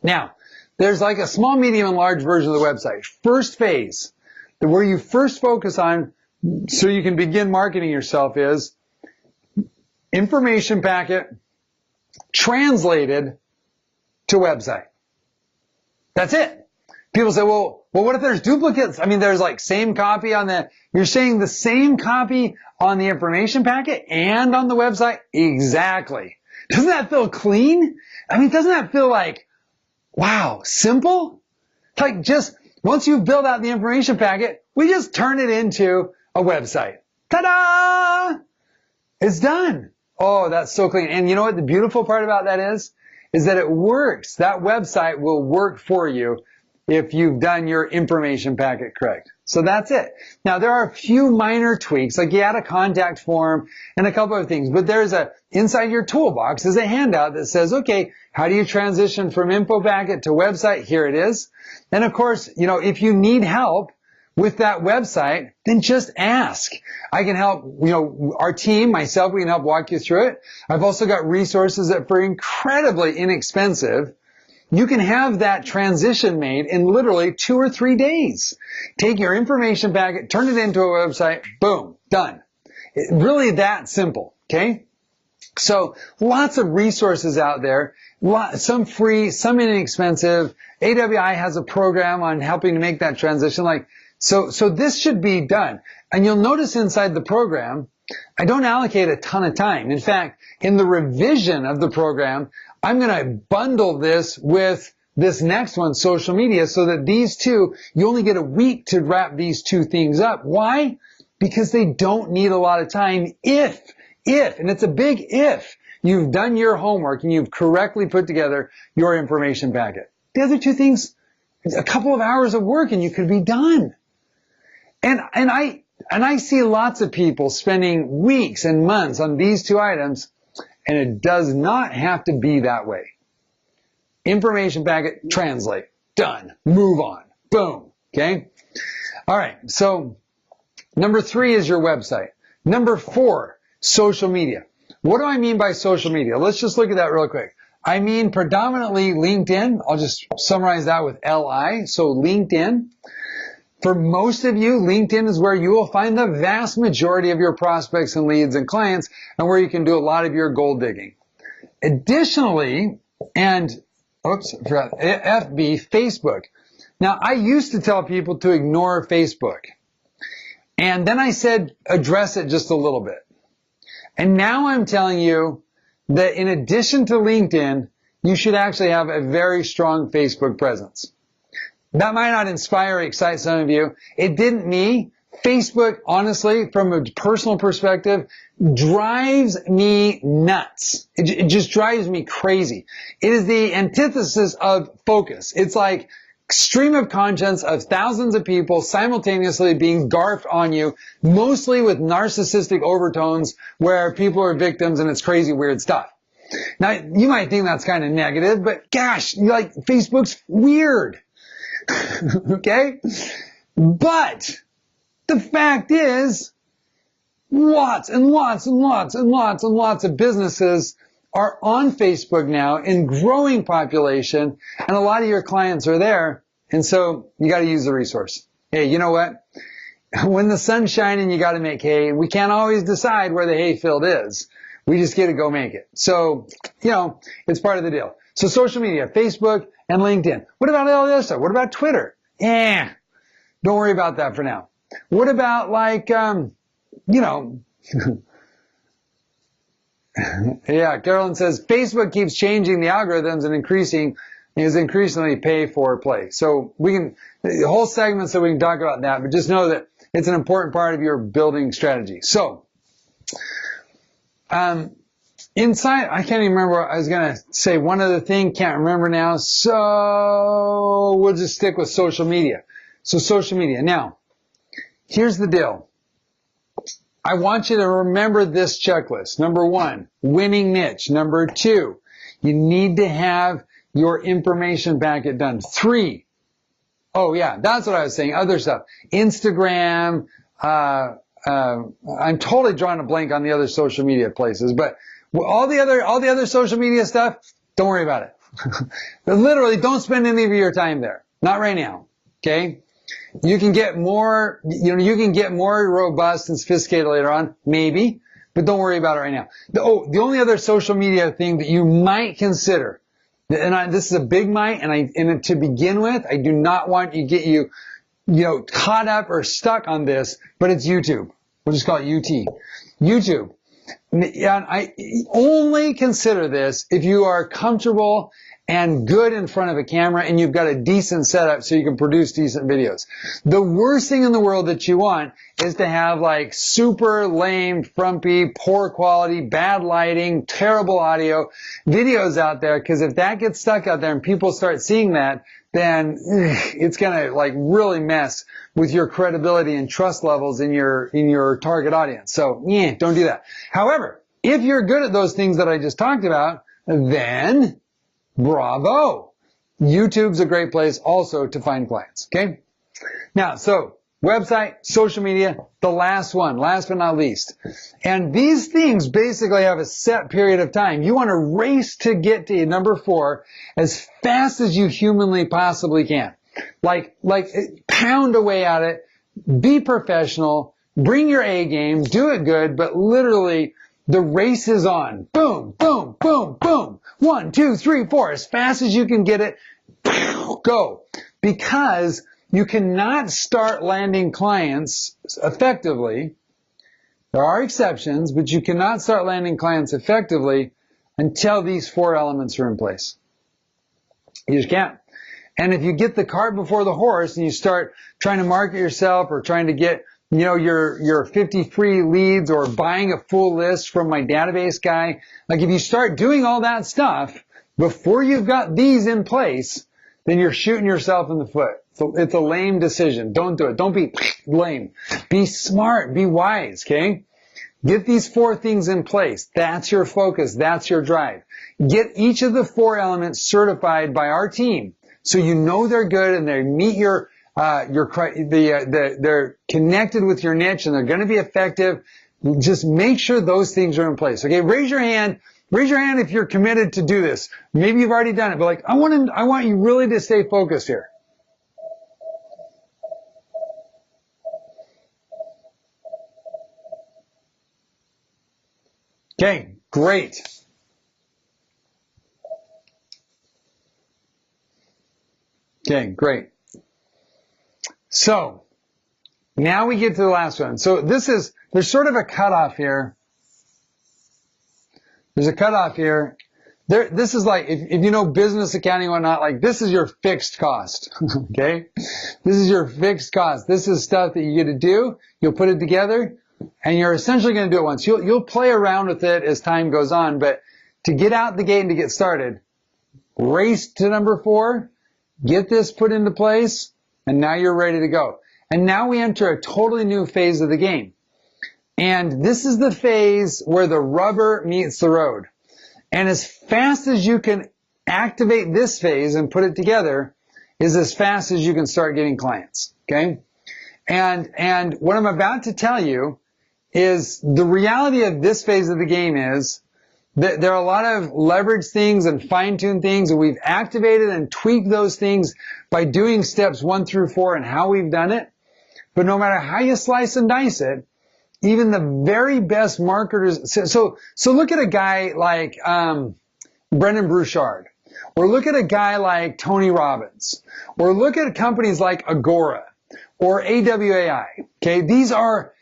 Now, there's like a small, medium, and large version of the website. First phase, where you first focus on so you can begin marketing yourself is information packet translated to website. That's it. People say, well, what if there's duplicates? I mean, there's like same copy on you're saying the same copy on the information packet and on the website? Exactly. Doesn't that feel clean? I mean, doesn't that feel like, wow, simple? Like just, once you build out the information packet, we just turn it into a website. Ta-da! It's done. Oh, that's so clean. And you know what the beautiful part about that is that it works. That website will work for you if you've done your information packet correct. So that's it. Now, there are a few minor tweaks, like you add a contact form and a couple of things, but there's inside your toolbox is a handout that says, okay, how do you transition from info packet to website? Here it is. And of course, if you need help with that website, then just ask. I can help, our team, myself, we can help walk you through it. I've also got resources that for incredibly inexpensive, you can have that transition made in literally 2 or 3 days. Take your information packet, turn it into a website, boom, done. Really that simple, okay? So lots of resources out there, some free, some inexpensive. AWI has a program on helping to make that transition. So this should be done. And you'll notice inside the program, I don't allocate a ton of time. In fact, in the revision of the program, I'm going to bundle this with this next one, social media, so that these two, you only get a week to wrap these two things up. Why? Because they don't need a lot of time if, and it's a big if, you've done your homework and you've correctly put together your information packet. The other two things, a couple of hours of work and you could be done. And I see lots of people spending weeks and months on these two items, and it does not have to be that way. Information packet, translate, done, move on, boom, okay? All right, so number 3 is your website. Number 4, social media. What do I mean by social media? Let's just look at that real quick. I mean predominantly LinkedIn. I'll just summarize that with LI, so LinkedIn. For most of you, LinkedIn is where you will find the vast majority of your prospects and leads and clients, and where you can do a lot of your gold digging. Additionally, FB, Facebook. Now, I used to tell people to ignore Facebook. And then I said, address it just a little bit. And now I'm telling you that in addition to LinkedIn, you should actually have a very strong Facebook presence. That might not inspire or excite some of you. It didn't me. Facebook, honestly, from a personal perspective, drives me nuts. It just drives me crazy. It is the antithesis of focus. It's like stream of conscience of thousands of people simultaneously being garfed on you, mostly with narcissistic overtones where people are victims and it's crazy, weird stuff. Now, you might think that's kind of negative, but gosh, Facebook's weird. Okay? But the fact is, lots and lots and lots and lots and lots of businesses are on Facebook now in growing population, and a lot of your clients are there, and so you got to use the resource. Hey, you know what? When the sun's shining, you got to make hay, and we can't always decide where the hay field is. We just get to go make it. So, it's part of the deal. So social media, Facebook and LinkedIn. What about all the other stuff? What about Twitter? Don't worry about that for now. What about yeah, Carolyn says, Facebook keeps changing the algorithms and is increasingly pay for play. So the whole segment so we can talk about that, but just know that it's an important part of your building strategy. So, inside, I can't even remember, I was going to say one other thing, can't remember now, so we'll just stick with social media. So social media. Now, here's the deal. I want you to remember this checklist. Number 1, winning niche. Number 2, you need to have your information packet done. 3, oh yeah, that's what I was saying, other stuff. Instagram, I'm totally drawing a blank on the other social media places, but all the other social media stuff, don't worry about it. Literally, don't spend any of your time there. Not right now. Okay? You can get more, you can get more robust and sophisticated later on, maybe, but don't worry about it right now. The only other social media thing that you might consider, and this is a big might, and to begin with, I do not want to get you caught up or stuck on this, but it's YouTube. We'll just call it UT. YouTube. And I only consider this if you are comfortable and good in front of a camera and you've got a decent setup so you can produce decent videos. The worst thing in the world that you want is to have like super lame, frumpy, poor quality, bad lighting, terrible audio videos out there, because if that gets stuck out there and people start seeing that, then it's going to like really mess with your credibility and trust levels in your target audience. So, don't do that. However, if you're good at those things that I just talked about, then bravo. YouTube's a great place also to find clients, okay? Now, so website, social media, the last one, last but not least. And these things basically have a set period of time. You want to race to get to number 4 as fast as you humanly possibly can. Like pound away at it, be professional, bring your A game, do it good, but literally the race is on. Boom, boom, boom, boom. 1, 2, 3, 4. As fast as you can get it, go. Because you cannot start landing clients effectively. There are exceptions, but you cannot start landing clients effectively until these 4 elements are in place. You just can't. And if you get the cart before the horse and you start trying to market yourself or trying to get your 50 free leads or buying a full list from my database guy, like if you start doing all that stuff before you've got these in place, then you're shooting yourself in the foot. So it's a lame decision. Don't do it. Don't be lame. Be smart. Be wise, okay? Get these 4 things in place. That's your focus. That's your drive. Get each of the 4 elements certified by our team so you know they're good and they meet they're connected with your niche and they're going to be effective. Just make sure those things are in place. Okay, raise your hand. Raise your hand if you're committed to do this. Maybe you've already done it, but like I want you really to stay focused here. Okay, great. Okay, great. So, now we get to the last one. So there's sort of a cutoff here. There's a cutoff here. This is like, if you know business accounting and whatnot, like this is your fixed cost, okay? This is your fixed cost. This is stuff that you get to do. You'll put it together, and you're essentially going to do it once. You'll play around with it as time goes on, but to get out the gate and to get started, race to number 4, get this put into place, and now you're ready to go. And now we enter a totally new phase of the game. And this is the phase where the rubber meets the road. And as fast as you can activate this phase and put it together is as fast as you can start getting clients, okay? And what I'm about to tell you is the reality of this phase of the game is that there are a lot of leverage things and fine-tune things, and we've activated and tweaked those things by doing steps 1 through 4 and how we've done it. But no matter how you slice and dice it, even the very best marketers, so look at a guy like Brendan Burchard, or look at a guy like Tony Robbins, or look at companies like Agora or AWAI. Okay, these are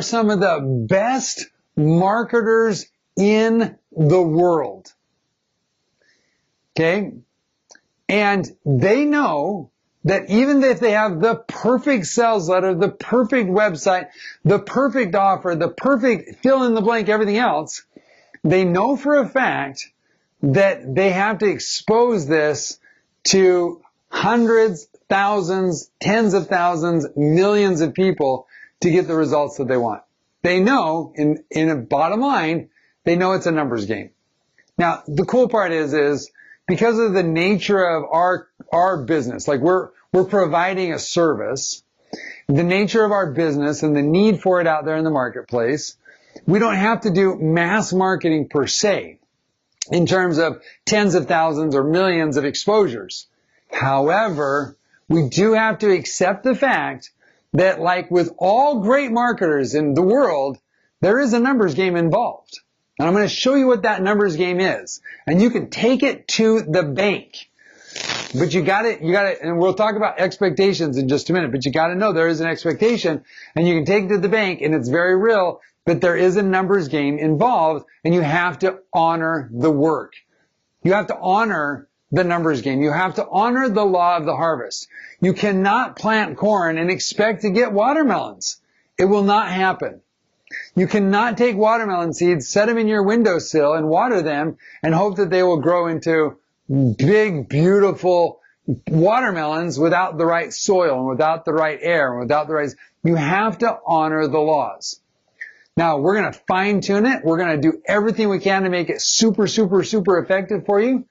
some of the best marketers in the world. Okay, and they know that even if they have the perfect sales letter, the perfect website, the perfect offer, the perfect fill in the blank, everything else, they know for a fact that they have to expose this to hundreds, thousands, tens of thousands, millions of people to get the results that they want. They know, in a bottom line, they know it's a numbers game. Now, the cool part is because of the nature of our business, like we're providing a service, the nature of our business and the need for it out there in the marketplace, we don't have to do mass marketing per se in terms of tens of thousands or millions of exposures. However, we do have to accept the fact that, like with all great marketers in the world, there is a numbers game involved. And I'm going to show you what that numbers game is. And you can take it to the bank. But you got it, and we'll talk about expectations in just a minute, but you got to know there is an expectation, and you can take it to the bank, and it's very real, but there is a numbers game involved, and you have to honor the work. You have to honor the numbers game. You have to honor the law of the harvest. You cannot plant corn and expect to get watermelons. It will not happen. You cannot take watermelon seeds, set them in your windowsill, and water them, and hope that they will grow into big, beautiful watermelons without the right soil and without the right air and without the right... You have to honor the laws. Now, we're going to fine tune it. We're going to do everything we can to make it super, super, super effective for you.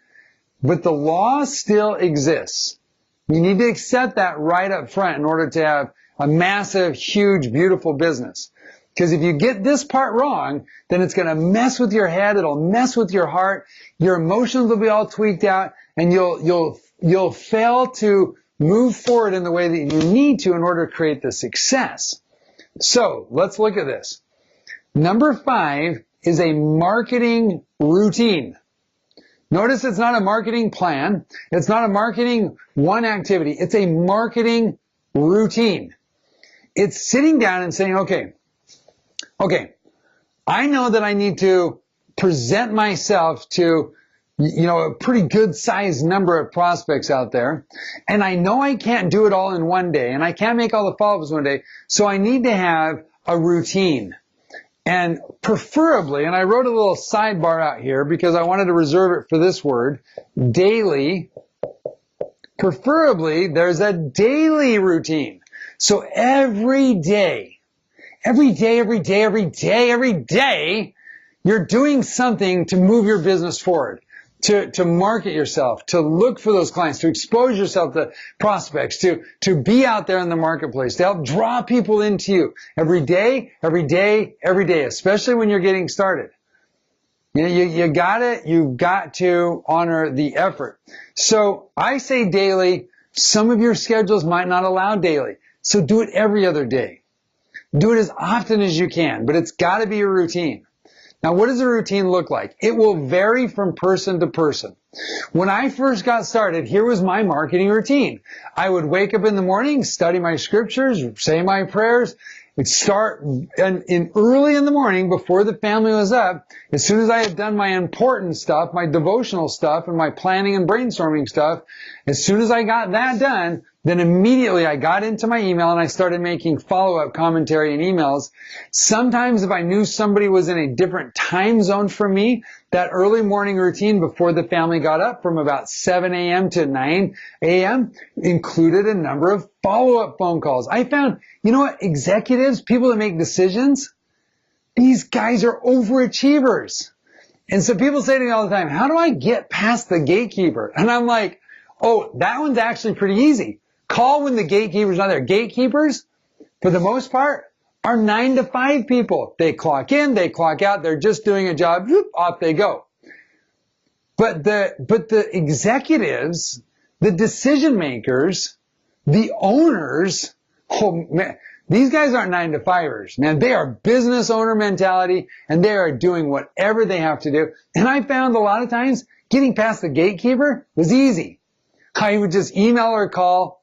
But the law still exists. You need to accept that right up front in order to have a massive, huge, beautiful business. Because if you get this part wrong, then it's going to mess with your head. It'll mess with your heart. Your emotions will be all tweaked out, and you'll fail to move forward in the way that you need to in order to create the success. So let's look at this. Number 5 is a marketing routine. Notice it's not a marketing plan. It's not a marketing one activity. It's a marketing routine. It's sitting down and saying, okay, I know that I need to present myself to, a pretty good sized number of prospects out there. And I know I can't do it all in one day, and I can't make all the follow-ups one day. So I need to have a routine. And preferably, and I wrote a little sidebar out here because I wanted to reserve it for this word, daily. Preferably, there's a daily routine. So every day, you're doing something to move your business forward, to market yourself, to look for those clients, to expose yourself to prospects, to be out there in the marketplace, to help draw people into you every day, especially when you're getting started. You've got to honor the effort. So I say daily. Some of your schedules might not allow daily. So do it every other day. Do it as often as you can, but it's got to be a routine. Now, what does a routine look like? It will vary from person to person. When I first got started, here was my marketing routine. I would wake up in the morning, study my scriptures, say my prayers. We'd start early in the morning before the family was up. As soon as I had done my important stuff, my devotional stuff, and my planning and brainstorming stuff, as soon as I got that done, then immediately I got into my email and I started making follow-up commentary and emails. Sometimes if I knew somebody was in a different time zone from me, that early morning routine before the family got up from about 7 a.m. to 9 a.m. included a number of follow-up phone calls. I found, executives, people that make decisions, these guys are overachievers. And so people say to me all the time, how do I get past the gatekeeper? And I'm like, oh, that one's actually pretty easy. Call when the gatekeeper's not there. Gatekeepers, for the most part, are 9 to 5 people. They clock in, they clock out, they're just doing a job, whoop, off they go. But the executives, the decision makers, the owners, oh man, these guys aren't 9 to 5ers, man. They are business owner mentality, and they are doing whatever they have to do. And I found a lot of times getting past the gatekeeper was easy. I would just email or call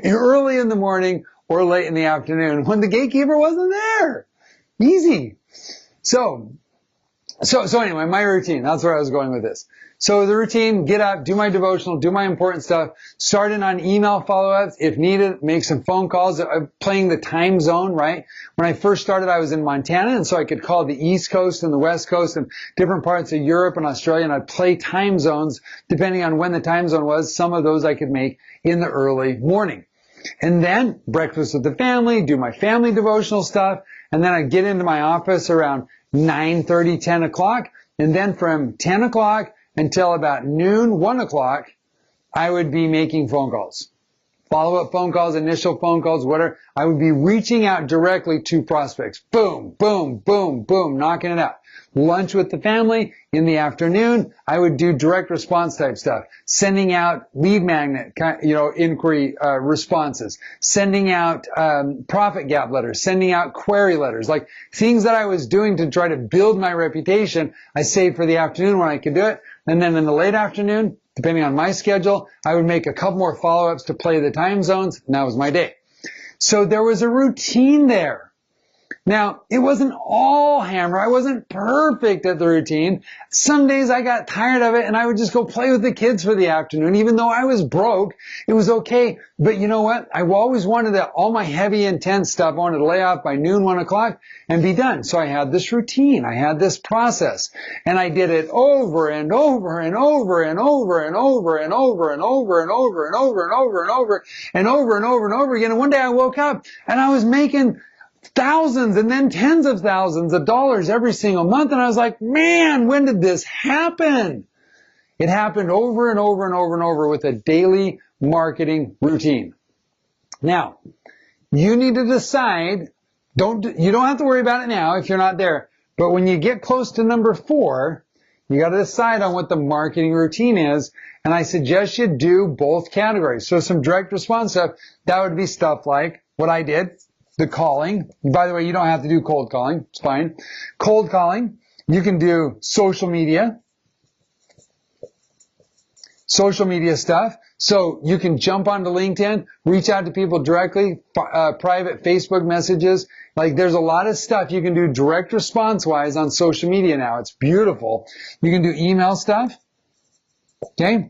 early in the morning or late in the afternoon when the gatekeeper wasn't there. Easy. So anyway, my routine, that's where I was going with this. So the routine, get up, do my devotional, do my important stuff, start in on email follow-ups. If needed, make some phone calls. I'm playing the time zone, right? When I first started, I was in Montana, and so I could call the East Coast and the West Coast and different parts of Europe and Australia, and I'd play time zones depending on when the time zone was. Some of those I could make in the early morning. And then breakfast with the family, do my family devotional stuff, and then I'd get into my office around 9:30, 10 o'clock, and then from 10 o'clock until about noon, 1 o'clock, I would be making phone calls. Follow-up phone calls, initial phone calls, whatever. I would be reaching out directly to prospects. Boom, boom, boom, boom, knocking it out. lunch with the family. In the afternoon, I would do direct response type stuff, sending out lead magnet, inquiry responses, sending out profit gap letters, sending out query letters, like things that I was doing to try to build my reputation. I saved for the afternoon when I could do it. And then in the late afternoon, depending on my schedule, I would make a couple more follow-ups to play the time zones, and that was my day. So there was a routine there. Now, it wasn't all hammer. I wasn't perfect at the routine. Some days I got tired of it and I would just go play with the kids for the afternoon. Even though I was broke, it was okay. But you know what? I always wanted that, all my heavy, intense stuff, I wanted to lay off by noon, 1 o'clock and be done. So I had this routine. I had this process. And I did it over and over and over and over and over and over and over and over and over and over and over and over and over and over again. And one day I woke up and I was making thousands and then tens of thousands of dollars every single month. And I was like, man, when did this happen? It happened over and over and over and over with a daily marketing routine. Now, you need to decide, you don't have to worry about it now if you're not there, but when you get close to number 4, you got to decide on what the marketing routine is. And I suggest you do both categories. So some direct response stuff, that would be stuff like what I did. The calling. By the way, you don't have to do cold calling. It's fine. Cold calling. You can do social media. Social media stuff. So you can jump onto LinkedIn, reach out to people directly, private Facebook messages. Like there's a lot of stuff you can do direct response wise on social media now. It's beautiful. You can do email stuff. Okay.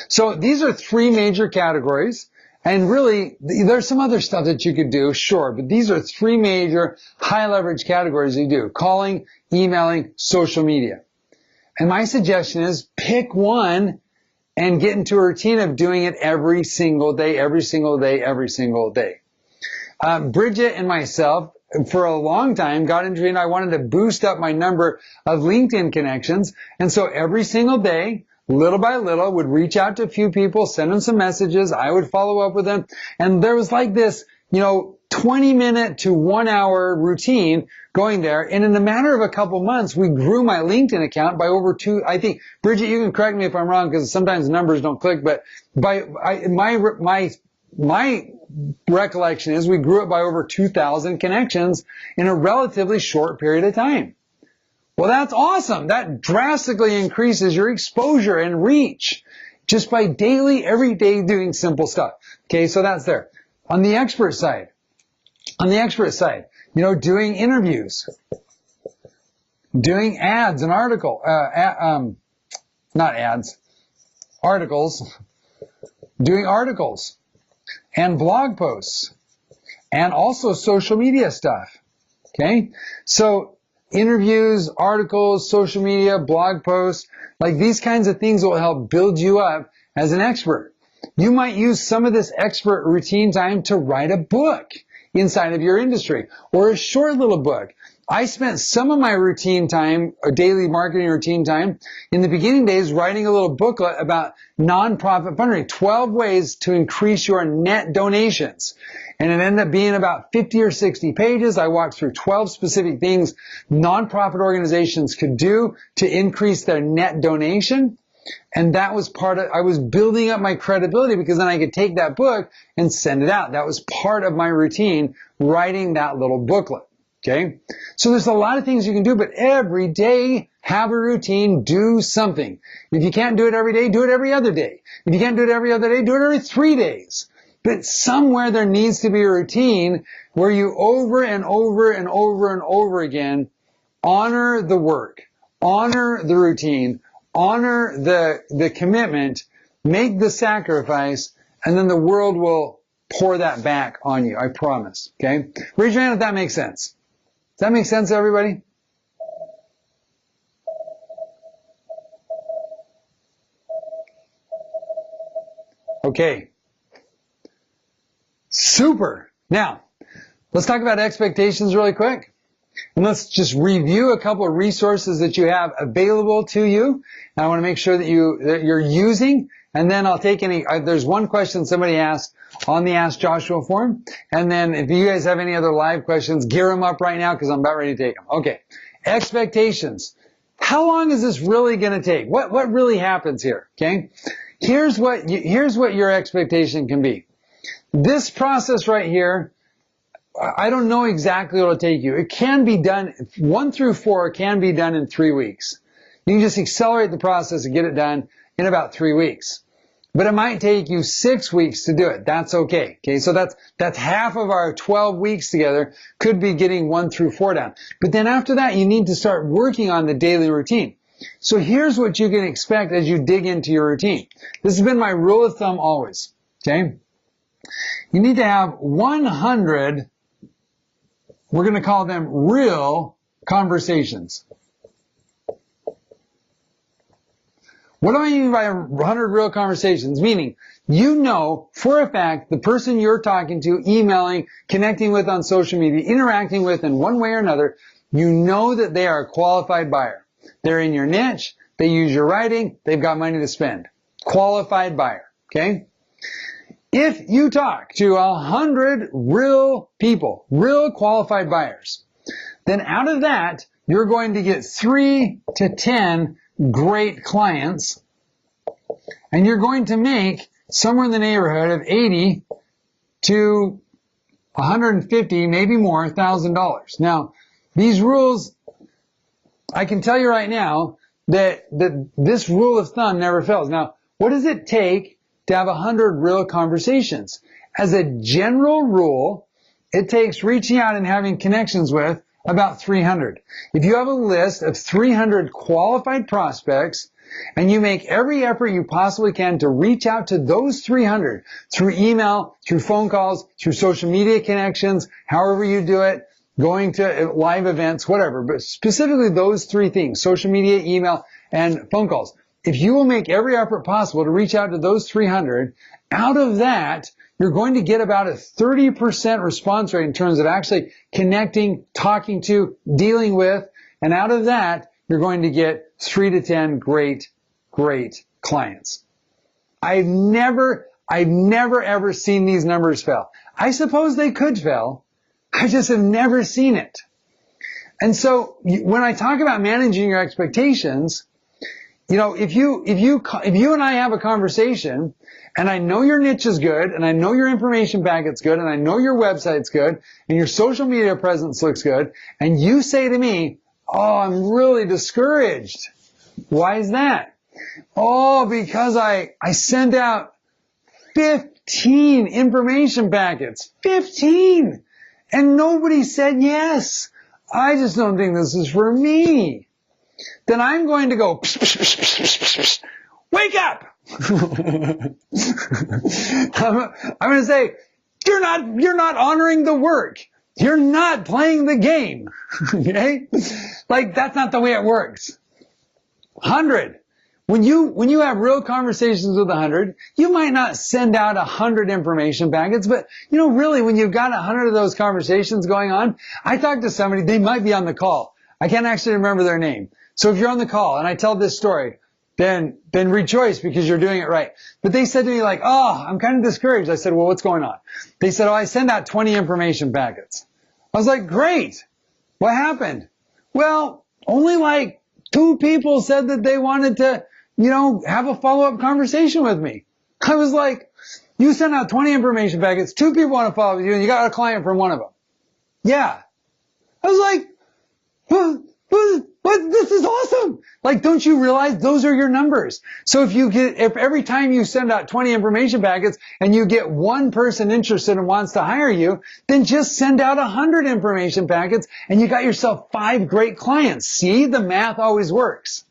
So these are 3 major categories. And really, there's some other stuff that you could do, sure, but these are 3 major high leverage categories you do: calling, emailing, social media. And my suggestion is pick one and get into a routine of doing it every single day, every single day, every single day. Bridget and myself, for a long time, got into it. I wanted to boost up my number of LinkedIn connections. And so every single day, little by little, would reach out to a few people, send them some messages. I would follow up with them. And there was like this, 20-minute to 1-hour routine going there. And in a matter of a couple months, we grew my LinkedIn account by over 2. I think, Bridget, you can correct me if I'm wrong because sometimes numbers don't click, but my recollection is we grew it by over 2,000 connections in a relatively short period of time. Well, that's awesome. That drastically increases your exposure and reach just by every day doing simple stuff. Okay, so that's there. On the expert side, doing interviews, doing ads and articles, doing articles and blog posts and also social media stuff. Okay, so interviews, articles, social media, blog posts, like these kinds of things will help build you up as an expert. You might use some of this expert routine time to write a book inside of your industry or a short little book. I spent some of my routine time, or daily marketing routine time, in the beginning days writing a little booklet about nonprofit fundraising, 12 ways to increase your net donations. And it ended up being about 50 or 60 pages. I walked through 12 specific things nonprofit organizations could do to increase their net donation. And that was I was building up my credibility because then I could take that book and send it out. That was part of my routine, writing that little booklet. Okay? So there's a lot of things you can do, but every day, have a routine, do something. If you can't do it every day, do it every other day. If you can't do it every other day, do it every 3 days. But somewhere there needs to be a routine where you over and over and over and over again honor the work, honor the routine, honor the commitment, make the sacrifice, and then the world will pour that back on you, I promise. Okay? Raise your hand if that makes sense. Does that make sense to everybody? Okay. Super. Now, let's talk about expectations really quick. And let's just review a couple of resources that you have available to you. And I want to make sure that you're using. And then I'll take there's one question somebody asked on the Ask Joshua form. And then if you guys have any other live questions, gear them up right now because I'm about ready to take them. Okay. Expectations. How long is this really going to take? What really happens here? Okay. Here's what your expectation can be. This process right here, I don't know exactly what it'll take you. It can be done, 1 through 4 can be done in 3 weeks. You can just accelerate the process and get it done in about 3 weeks. But it might take you 6 weeks to do it. That's okay. Okay, so that's half of our 12 weeks together could be getting 1 through 4 down. But then after that, you need to start working on the daily routine. So here's what you can expect as you dig into your routine. This has been my rule of thumb always. Okay? You need to have 100, we're going to call them real conversations. What do I mean by 100 real conversations? Meaning, you know for a fact the person you're talking to, emailing, connecting with on social media, interacting with in one way or another, you know that they are a qualified buyer. They're in your niche, they use your writing, they've got money to spend. Qualified buyer, okay? If you talk to 100 real people, real qualified buyers, then out of that, you're going to get 3 to 10 great clients, and you're going to make somewhere in the neighborhood of 80 to 150, maybe more, $1,000. Now, these rules, I can tell you right now that this rule of thumb never fails. Now, what does it take to have 100 real conversations? As a general rule, it takes reaching out and having connections with about 300. If you have a list of 300 qualified prospects and you make every effort you possibly can to reach out to those 300 through email, through phone calls, through social media connections, however you do it, going to live events, whatever, but specifically those 3 things, social media, email, and phone calls. If you will make every effort possible to reach out to those 300, out of that, you're going to get about a 30% response rate in terms of actually connecting, talking to, dealing with, and out of that, you're going to get 3 to 10 great clients. I've never ever seen these numbers fail. I suppose they could fail. I just have never seen it. And so when I talk about managing your expectations, you know, if you and I have a conversation and I know your niche is good and I know your information packet's good and I know your website's good and your social media presence looks good and you say to me, "Oh, I'm really discouraged." Why is that? "Oh, because I sent out 15 information packets. 15! And nobody said yes. I just don't think this is for me." Then I'm going to go, psh, psh, psh, psh, psh, psh, psh. Wake up! I'm going to say, you're not honoring the work. You're not playing the game. Okay? Like, that's not the way it works. 100. When you have real conversations with 100, you might not send out 100 information packets, but you know, really, when you've got 100 of those conversations going on, I talked to somebody, they might be on the call. I can't actually remember their name. So if you're on the call and I tell this story, then rejoice because you're doing it right. But they said to me like, "Oh, I'm kind of discouraged." I said, "Well, what's going on?" They said, "Oh, I send out 20 information packets." I was like, "Great. What happened?" "Well, only like 2 people said that they wanted to, have a follow-up conversation with me." I was like, "You sent out 20 information packets, 2 people want to follow up with you, and you got a client from one of them." "Yeah." I was like, what? This is awesome. Like, don't you realize those are your numbers? So if every time you send out 20 information packets and you get 1 person interested and wants to hire you, then just send out 100 information packets and you got yourself 5 great clients. See, the math always works.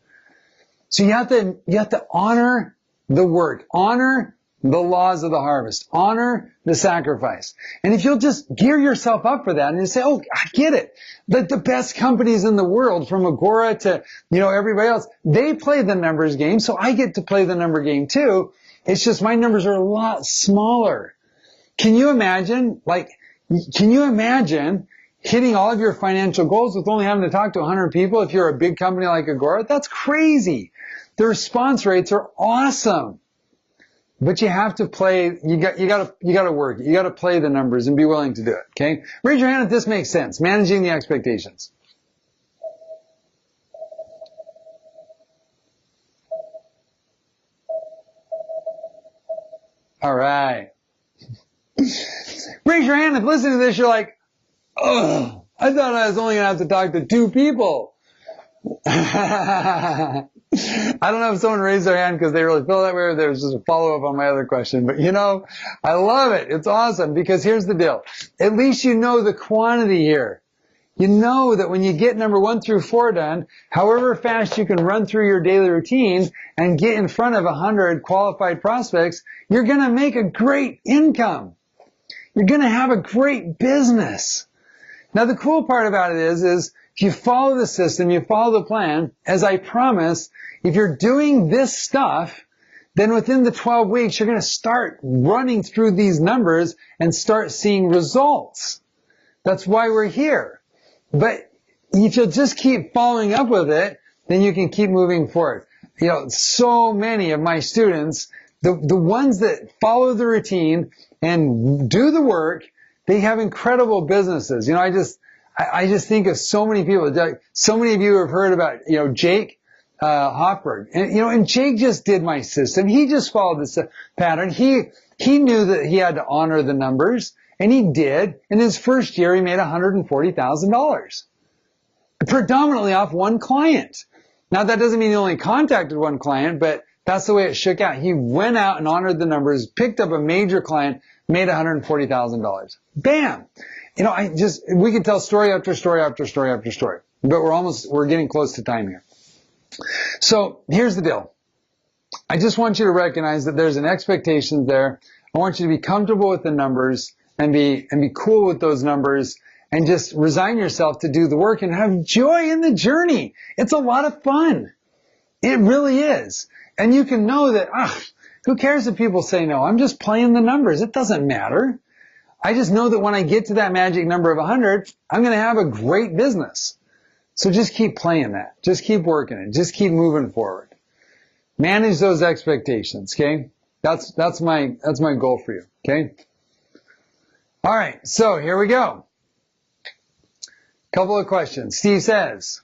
So you have to honor the work, honor the laws of the harvest, honor the sacrifice. And if you'll just gear yourself up for that and you say, "Oh, I get it. The best companies in the world, from Agora to, everybody else, they play the numbers game, so I get to play the number game too. It's just my numbers are a lot smaller." Can you imagine hitting all of your financial goals with only having to talk to 100 people if you're a big company like Agora? That's crazy. The response rates are awesome. But you have to play, you gotta work. You gotta play the numbers and be willing to do it, okay? Raise your hand if this makes sense. Managing the expectations. All right. Raise your hand if listening to this you're like, oh, I thought I was only going to have to talk to 2 people. I don't know if someone raised their hand because they really feel that way or there was just a follow-up on my other question. But you know, I love it. It's awesome because here's the deal. At least you know the quantity here. You know that when you get number 1 through 4 done, however fast you can run through your daily routine and get in front of 100 qualified prospects, you're going to make a great income. You're going to have a great business. Now the cool part about it is if you follow the system, you follow the plan, as I promised, if you're doing this stuff, then within the 12 weeks, you're going to start running through these numbers and start seeing results. That's why we're here. But if you'll just keep following up with it, then you can keep moving forward. You know, so many of my students, the ones that follow the routine and do the work, they have incredible businesses. You know, I just think of so many people. So many of you have heard about, you know, Jake Hoffberg. And, you know, and Jake just did my system. He just followed this pattern. He knew that he had to honor the numbers, and he did. In his first year, he made $140,000. Predominantly off one client. Now, that doesn't mean he only contacted one client, but that's the way it shook out. He went out and honored the numbers, picked up a major client, made $140,000. Bam! You know, we could tell story after story after story after story, but we're getting close to time here. So here's the deal. I just want you to recognize that there's an expectation there. I want you to be comfortable with the numbers and be cool with those numbers and just resign yourself to do the work and have joy in the journey. It's a lot of fun. It really is. And you can know that, who cares if people say no? I'm just playing the numbers. It doesn't matter. I just know that when I get to that magic number of 100, I'm going to have a great business. So just keep playing that. Just keep working it. Just keep moving forward. Manage those expectations, okay? That's my goal for you, okay? All right, so here we go. Couple of questions. Steve says,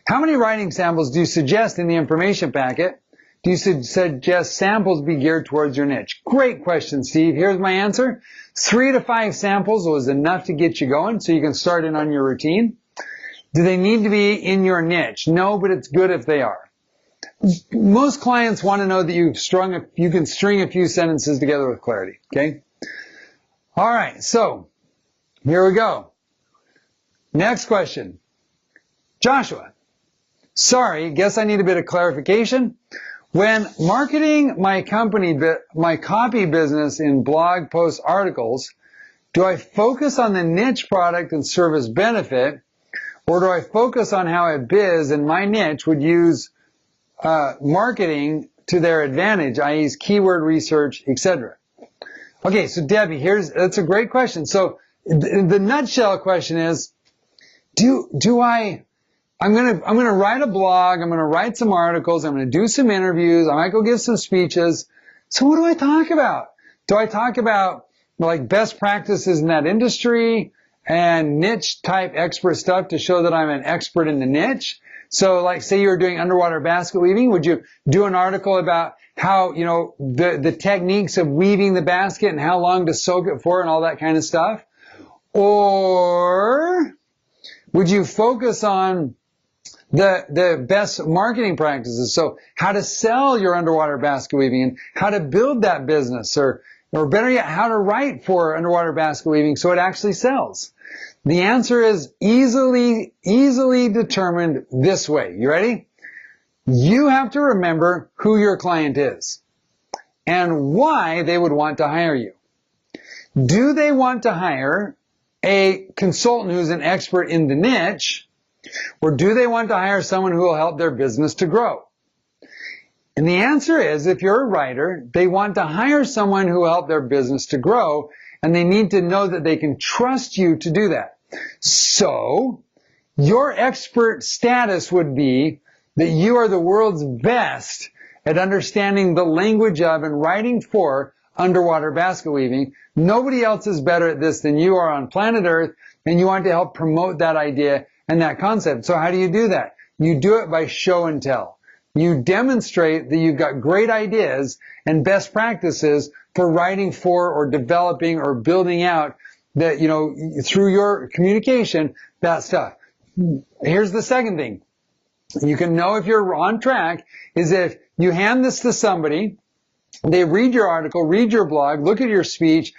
how many writing samples do you suggest in the information packet? Do you suggest samples be geared towards your niche? Great question, Steve. Here's my answer. 3 to 5 samples was enough to get you going so you can start in on your routine. Do they need to be in your niche? No, but it's good if they are. Most clients want to know that you can string a few sentences together with clarity, okay? All right, so here we go. Next question. Joshua, sorry, guess I need a bit of clarification. When marketing my copy business in blog post articles, do I focus on the niche product and service benefit, or do I focus on how a biz in my niche would use marketing to their advantage, i.e. keyword research, etc.? Okay, so Debbie, that's a great question. So the nutshell question is, I'm gonna write a blog, I'm gonna write some articles, I'm gonna do some interviews, I might go give some speeches. So what do I talk about? Do I talk about like best practices in that industry and niche type expert stuff to show that I'm an expert in the niche? So like say you were doing underwater basket weaving, would you do an article about how, you know, the techniques of weaving the basket and how long to soak it for and all that kind of stuff? Or would you focus on the best marketing practices? So how to sell your underwater basket weaving and how to build that business, or better yet, how to write for underwater basket weaving so it actually sells. The answer is easily determined this way. You ready? You have to remember who your client is and why they would want to hire you. Do they want to hire a consultant who's an expert in the niche, or do they want to hire someone who will help their business to grow? And the answer is, if you're a writer, they want to hire someone who will help their business to grow, and they need to know that they can trust you to do that. So, your expert status would be that you are the world's best at understanding the language of and writing for underwater basket weaving. Nobody else is better at this than you are on planet Earth, and you want to help promote that idea and that concept. So how do you do that? You do it by show and tell. You demonstrate that you've got great ideas and best practices for writing for or developing or building out that, through your communication, that stuff. Here's the second thing. You can know if you're on track is if you hand this to somebody, they read your article, read your blog, look at your speech,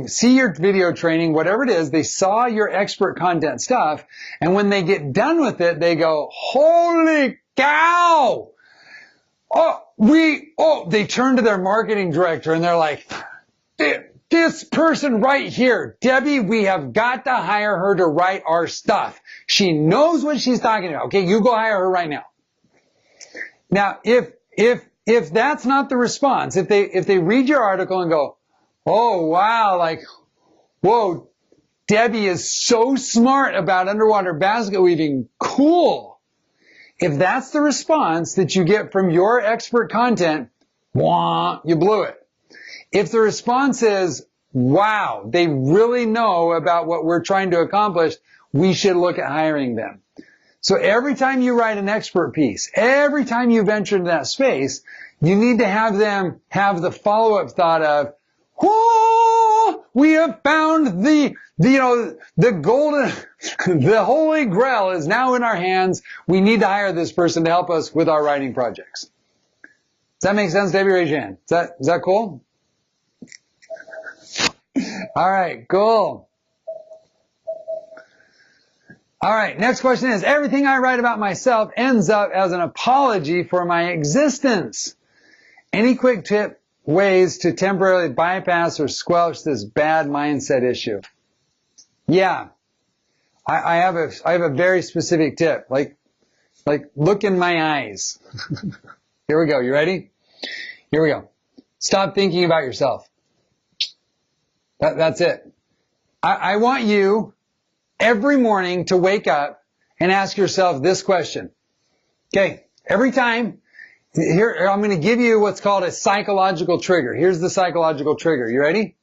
see your video training, whatever it is, they saw your expert content stuff, and when they get done with it, they go, holy cow! They turn to their marketing director and they're like, this person right here, Debbie, we have got to hire her to write our stuff. She knows what she's talking about. Okay, you go hire her right now. Now, if that's not the response, if they read your article and go, oh wow, like, whoa, Debbie is so smart about underwater basket weaving, cool. If that's the response that you get from your expert content, you blew it. If the response is, wow, they really know about what we're trying to accomplish, we should look at hiring them. So every time you write an expert piece, every time you venture into that space, you need to have them have the follow-up thought of, whoa, we have found the golden, the holy grail is now in our hands. We need to hire this person to help us with our writing projects. Does that make sense, Debbie? Raise your hand. Is that cool? All right, cool. All right, next question is, everything I write about myself ends up as an apology for my existence. Any quick tip ways to temporarily bypass or squelch this bad mindset issue? Yeah, I have a very specific tip. Like look in my eyes. Here we go. You ready? Here we go. Stop thinking about yourself. That's it. I want you every morning to wake up and ask yourself this question. Okay, every time, here I'm going to give you what's called a psychological trigger. Here's the psychological trigger. You ready?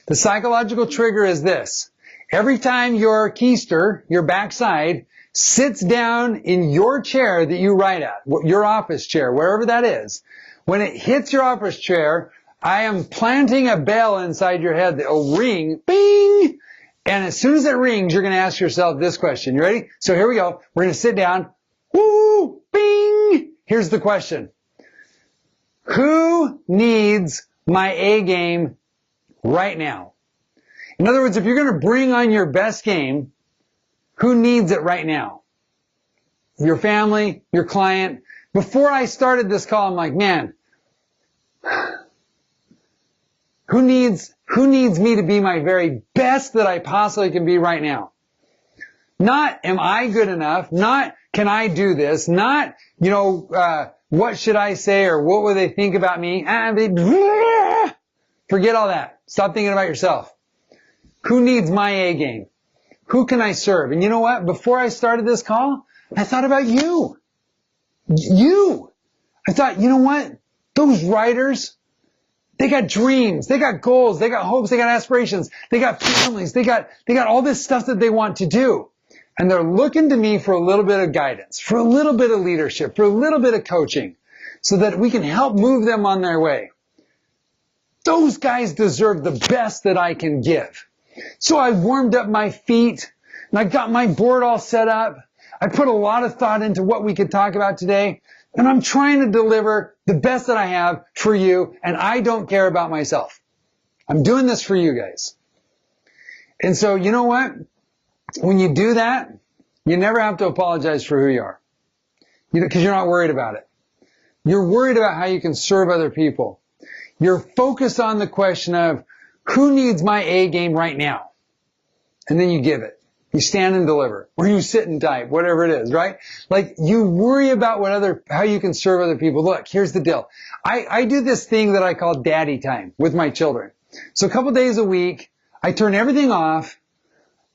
The psychological trigger is this. Every time your keister, your backside, sits down in your chair that you write at, your office chair, wherever that is, when it hits your office chair, I am planting a bell inside your head that will ring, bing, and as soon as it rings, you're going to ask yourself this question. You ready? So here we go. We're going to sit down. Woo, bing. Here's the question. Who needs my A game right now? In other words, if you're going to bring on your best game, who needs it right now? Your family, your client. Before I started this call, I'm like, man, who needs me to be my very best that I possibly can be right now? Not, am I good enough? Not, can I do this? Not, what should I say or what will they think about me? Forget all that. Stop thinking about yourself. Who needs my A game? Who can I serve? And you know what? Before I started this call, I thought about you. I thought, you know what? Those writers, they got dreams, they got goals, they got hopes, they got aspirations, they got families, they got all this stuff that they want to do. And they're looking to me for a little bit of guidance, for a little bit of leadership, for a little bit of coaching, so that we can help move them on their way. Those guys deserve the best that I can give. So I warmed up my feet, and I got my board all set up. I put a lot of thought into what we could talk about today, and I'm trying to deliver the best that I have for you, and I don't care about myself. I'm doing this for you guys. And so, you know what? When you do that, you never have to apologize for who you are, because you're not worried about it. You're worried about how you can serve other people. You're focused on the question of, who needs my A game right now? And then you give it. You stand and deliver, or you sit and type, whatever it is, right? Like, you worry about how you can serve other people. Look, here's the deal. I do this thing that I call daddy time with my children. So a couple days a week, I turn everything off,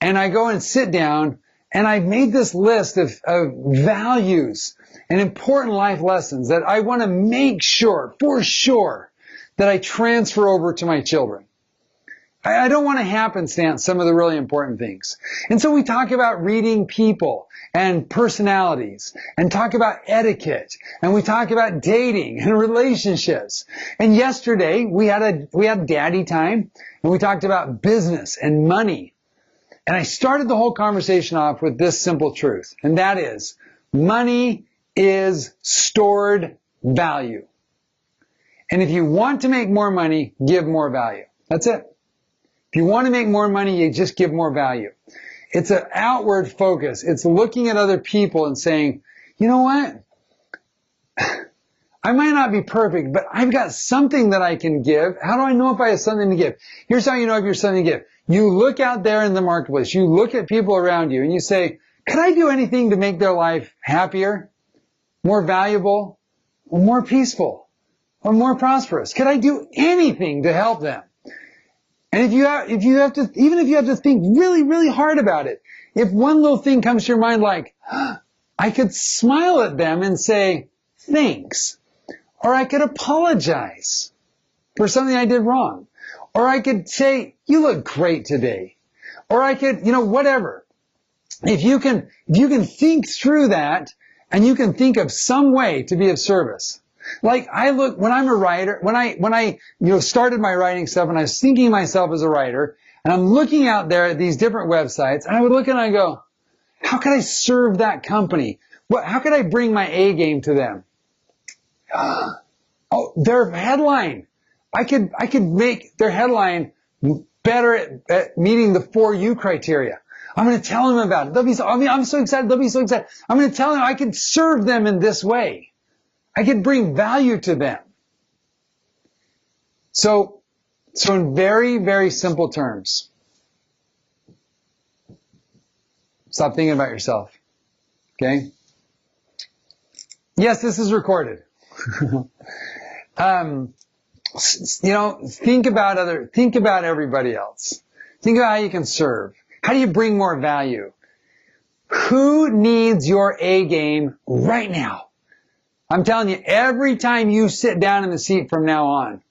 and I go and sit down, and I've made this list of values and important life lessons that I want to make sure, for sure, that I transfer over to my children. I don't want to happenstance some of the really important things. And so we talk about reading people and personalities and talk about etiquette and we talk about dating and relationships. And yesterday we had daddy time and we talked about business and money. And I started the whole conversation off with this simple truth, and that is money is stored value. And if you want to make more money, give more value. That's it. If you want to make more money, you just give more value. It's an outward focus. It's looking at other people and saying, you know what? I might not be perfect, but I've got something that I can give. How do I know if I have something to give? Here's how you know if you're something to give. You look out there in the marketplace. You look at people around you and you say, could I do anything to make their life happier, more valuable, or more peaceful, or more prosperous? Could I do anything to help them? And even if you have to think really, really hard about it, if one little thing comes to your mind like, I could smile at them and say, thanks. Or I could apologize for something I did wrong. Or I could say, you look great today. Or I could, whatever. If you can think through that and you can think of some way to be of service. Like when I'm a writer, when I started my writing stuff and I was thinking of myself as a writer and I'm looking out there at these different websites and I would look and I go, how can I serve that company? How could I bring my A game to them? Oh, their headline. I could make their headline better at meeting the 4U criteria. I'm going to tell them about it. I'm so excited. They'll be so excited. I'm going to tell them I can serve them in this way. I can bring value to them. So in very, very simple terms, stop thinking about yourself. Okay? Yes, this is recorded. Think about everybody else. Think about how you can serve. How do you bring more value? Who needs your A game right now? I'm telling you, every time you sit down in the seat from now on,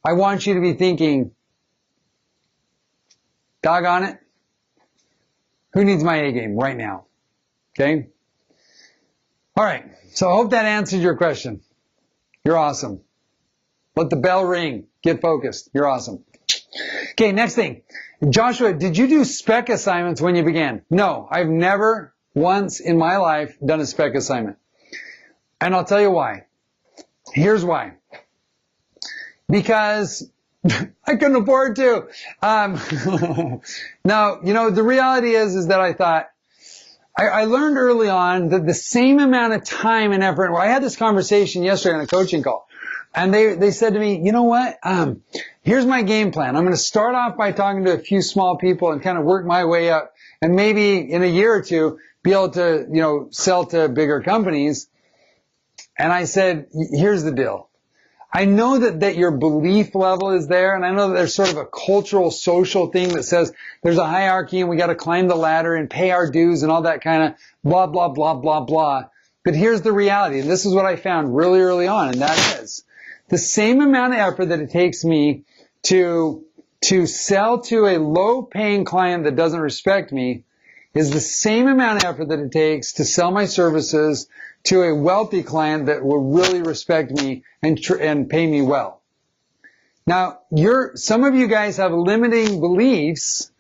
I want you to be thinking, doggone it, who needs my A game right now? Okay? All right, so I hope that answered your question. You're awesome. Let the bell ring. Get focused. You're awesome. Okay, next thing. Joshua, did you do spec assignments when you began? No, I've never once in my life done a spec assignment. And I'll tell you why. Here's why. Because I couldn't afford to. Now, the reality is that I thought, I learned early on that the same amount of time and effort, I had this conversation yesterday on a coaching call, and they said to me, you know what, here's my game plan. I'm going to start off by talking to a few small people and kind of work my way up, and maybe in a year or two, be able to, sell to bigger companies. And I said, here's the deal. I know that your belief level is there, and I know that there's sort of a cultural, social thing that says there's a hierarchy and we got to climb the ladder and pay our dues and all that kind of blah, blah, blah, blah, blah. But here's the reality, and this is what I found really early on, and that is the same amount of effort that it takes me to sell to a low-paying client that doesn't respect me is the same amount of effort that it takes to sell my services to a wealthy client that will really respect me and pay me well. Now, some of you guys have limiting beliefs,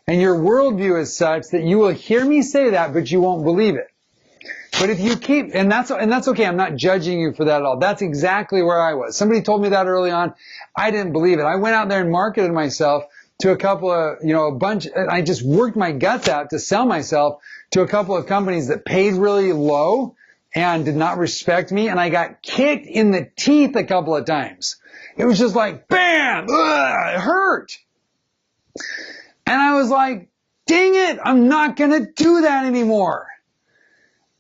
and your worldview is such that you will hear me say that, but you won't believe it. But if you keep, and that's okay, I'm not judging you for that at all. That's exactly where I was. Somebody told me that early on. I didn't believe it. I went out there and marketed myself to a couple of, I just worked my guts out to sell myself to a couple of companies that paid really low and did not respect me, and I got kicked in the teeth a couple of times. It was just like, bam! Ugh, it hurt. And I was like, dang it, I'm not going to do that anymore.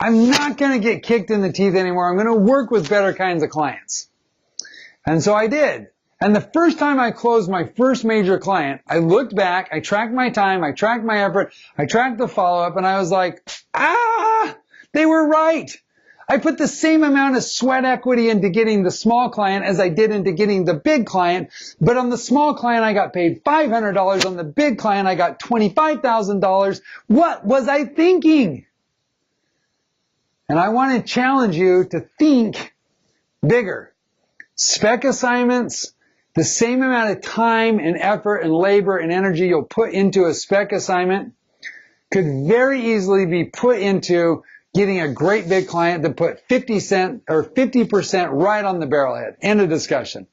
I'm not going to get kicked in the teeth anymore. I'm going to work with better kinds of clients. And so I did. And the first time I closed my first major client, I looked back, I tracked my time, I tracked my effort, I tracked the follow-up, and I was like, they were right. I put the same amount of sweat equity into getting the small client as I did into getting the big client, but on the small client I got paid $500, on the big client I got $25,000. What was I thinking? And I want to challenge you to think bigger. Spec assignments, the same amount of time and effort and labor and energy you'll put into a spec assignment could very easily be put into getting a great big client that put 50% right on the barrelhead. End of discussion.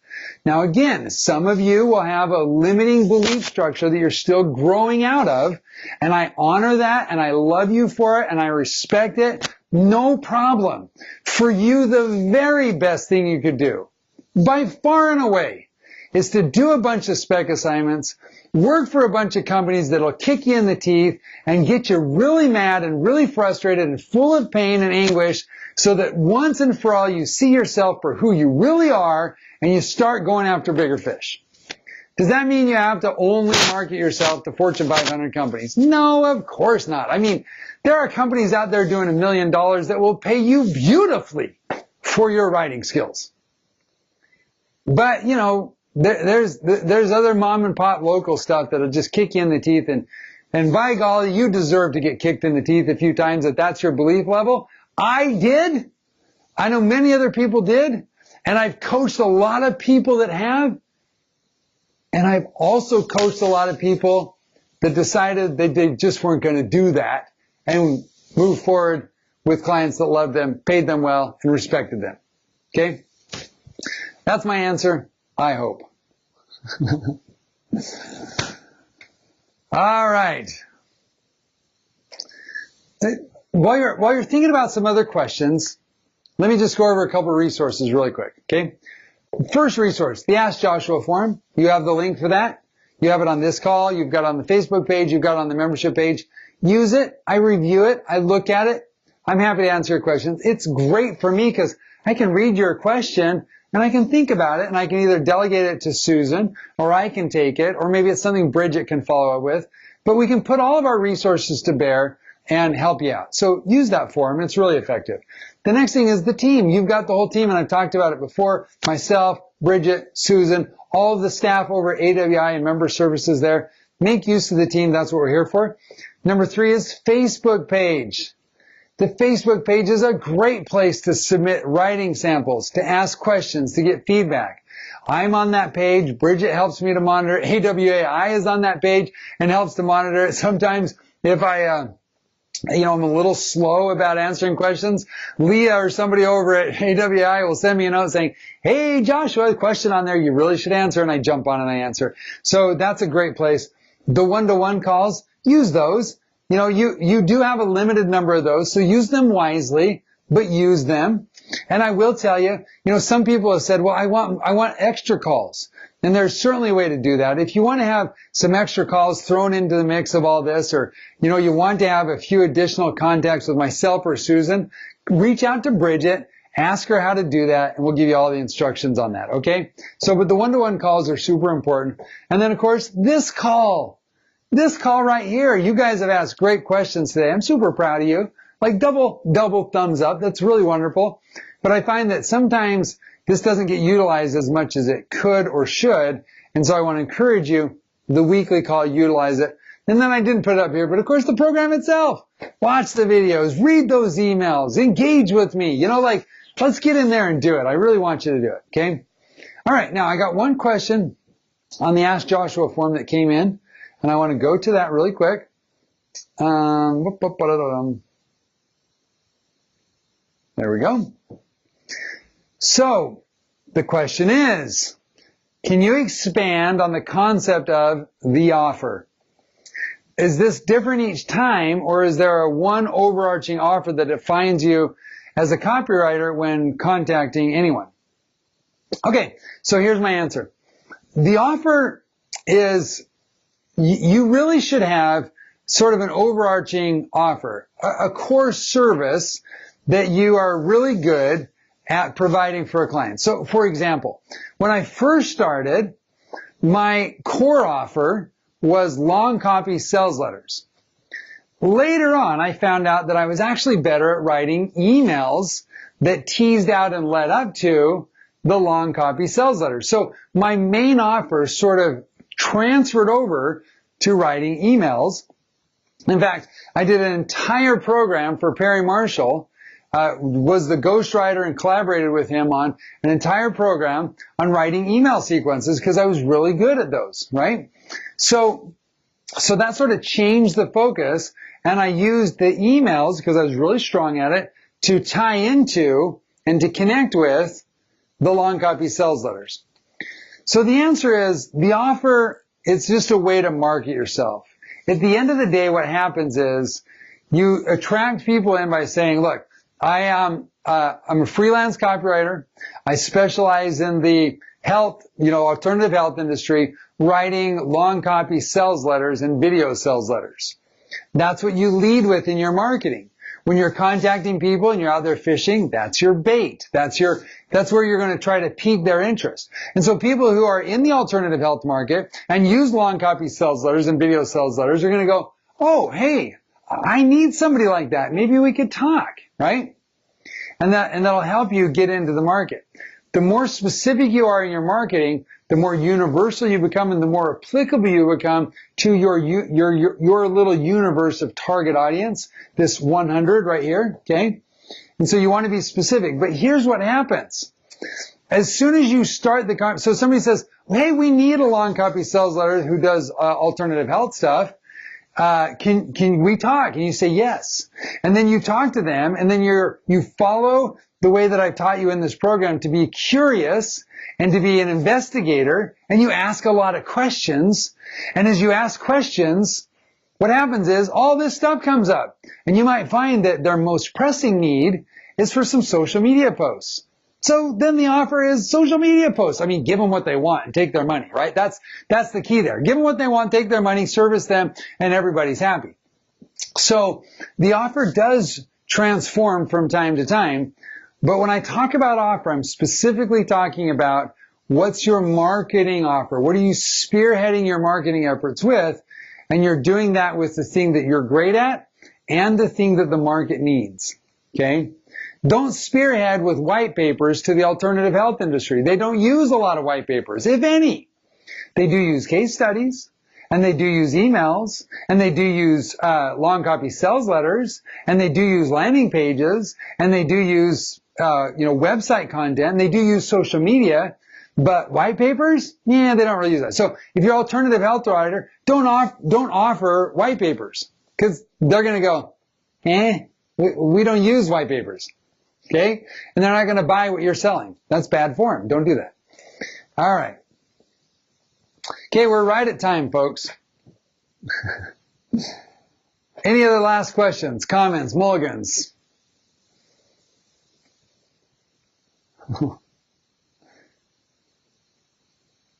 Now again, some of you will have a limiting belief structure that you're still growing out of, and I honor that, and I love you for it, and I respect it. No problem. For you, the very best thing you could do, by far and away, is to do a bunch of spec assignments, work for a bunch of companies that'll kick you in the teeth and get you really mad and really frustrated and full of pain and anguish, so that once and for all you see yourself for who you really are and you start going after bigger fish. Does that mean you have to only market yourself to Fortune 500 companies? No, of course not. I mean, there are companies out there doing $1 million that will pay you beautifully for your writing skills. But, you know, there's other mom and pop local stuff that'll just kick you in the teeth, and by golly, you deserve to get kicked in the teeth a few times if that's your belief level. I did. I know many other people did, and I've coached a lot of people that have, and I've also coached a lot of people that decided that they just weren't going to do that and move forward with clients that loved them, paid them well, and respected them. Okay? That's my answer. I hope. All right. While you're thinking about some other questions, let me just go over a couple of resources really quick, okay? First resource, the Ask Joshua forum. You have the link for that. You have it on this call. You've got it on the Facebook page. You've got it on the membership page. Use it. I review it. I look at it. I'm happy to answer your questions. It's great for me because I can read your question and I can think about it, and I can either delegate it to Susan, or I can take it, or maybe it's something Bridget can follow up with. But we can put all of our resources to bear and help you out. So use that forum. It's really effective. The next thing is the team. You've got the whole team, and I've talked about it before. Myself, Bridget, Susan, all of the staff over at AWI and member services there. Make use of the team. That's what we're here for. Number 3 is Facebook page. The Facebook page is a great place to submit writing samples, to ask questions, to get feedback. I'm on that page. Bridget helps me to monitor. AWAI is on that page and helps to monitor it. Sometimes if I'm a little slow about answering questions, Leah or somebody over at AWI will send me a note saying, hey, Joshua, a question on there you really should answer, and I jump on and I answer. So that's a great place. The one-to-one calls, use those. You know, you do have a limited number of those, so use them wisely, but use them. And I will tell you, some people have said, well, I want extra calls. And there's certainly a way to do that. If you want to have some extra calls thrown into the mix of all this, or, you want to have a few additional contacts with myself or Susan, reach out to Bridget, ask her how to do that, and we'll give you all the instructions on that, okay? So, but the one-to-one calls are super important. And then, of course, this call right here. You guys have asked great questions today. I'm super proud of you. Like double thumbs up. That's really wonderful. But I find that sometimes this doesn't get utilized as much as it could or should. And so I want to encourage you, the weekly call, utilize it. And then I didn't put it up here, but of course the program itself. Watch the videos, read those emails, engage with me. Let's get in there and do it. I really want you to do it, okay? All right, now I got one question on the Ask Joshua form that came in, and I want to go to that really quick. There we go. So, the question is, can you expand on the concept of the offer? Is this different each time, or is there a one overarching offer that defines you as a copywriter when contacting anyone? Okay, so here's my answer. The offer is, you really should have sort of an overarching offer, a core service that you are really good at providing for a client. So, for example, when I first started, my core offer was long copy sales letters. Later on, I found out that I was actually better at writing emails that teased out and led up to the long copy sales letters. So my main offer sort of transferred over to writing emails. In fact, I did an entire program for Perry Marshall, was the ghostwriter and collaborated with him on an entire program on writing email sequences because I was really good at those, right? So that sort of changed the focus, and I used the emails, because I was really strong at it, to tie into and to connect with the long copy sales letters. So the answer is, the offer, it's just a way to market yourself. At the end of the day, what happens is you attract people in by saying, look, I'm a freelance copywriter. I specialize in the health, alternative health industry, writing long copy sales letters and video sales letters. That's what you lead with in your marketing. When you're contacting people and you're out there fishing, that's your bait. That's where you're going to try to pique their interest. And so people who are in the alternative health market and use long copy sales letters and video sales letters are going to go, oh, hey, I need somebody like that. Maybe we could talk, right? And that'll help you get into the market. The more specific you are in your marketing, the more universal you become and the more applicable you become to your little universe of target audience, this 100 right here, okay? And so you want to be specific. But here's what happens. As soon as you start so somebody says, hey, we need a long copy sales letter who does alternative health stuff. Can we talk? And you say yes. And then you talk to them, and then you follow the way that I've taught you in this program to be curious and to be an investigator, and you ask a lot of questions. And as you ask questions, what happens is all this stuff comes up. And you might find that their most pressing need is for some social media posts. So then the offer is social media posts. I mean, give them what they want and take their money, right? That's the key there. Give them what they want, take their money, service them, and everybody's happy. So the offer does transform from time to time. But when I talk about offer, I'm specifically talking about what's your marketing offer? What are you spearheading your marketing efforts with? And you're doing that with the thing that you're great at and the thing that the market needs, okay? Don't spearhead with white papers to the alternative health industry. They don't use a lot of white papers, if any. They do use case studies, and they do use emails, and they do use long copy sales letters, and they do use landing pages, and they do use website content, and they do use social media. But white papers, yeah, they don't really use that. So if you're an alternative health writer, don't offer white papers, because they're going to go, we don't use white papers. Okay? And they're not going to buy what you're selling. That's bad form. Don't do that. All right. Okay, we're right at time, folks. Any other last questions, comments, mulligans?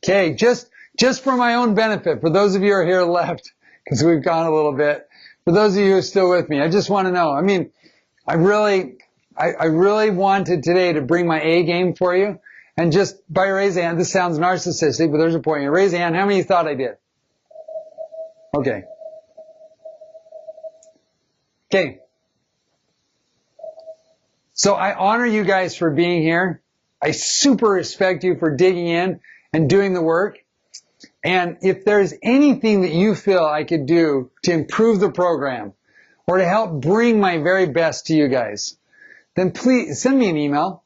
Okay, just for my own benefit, for those of you who are here left, because we've gone a little bit, for those of you who are still with me, I just want to know, I mean, I really wanted today to bring my A game for you. And just by raise hand, this sounds narcissistic, but there's a point. Raise a hand. How many thought I did? Okay. Okay. So I honor you guys for being here. I super respect you for digging in and doing the work. And if there's anything that you feel I could do to improve the program or to help bring my very best to you guys, then please send me an email,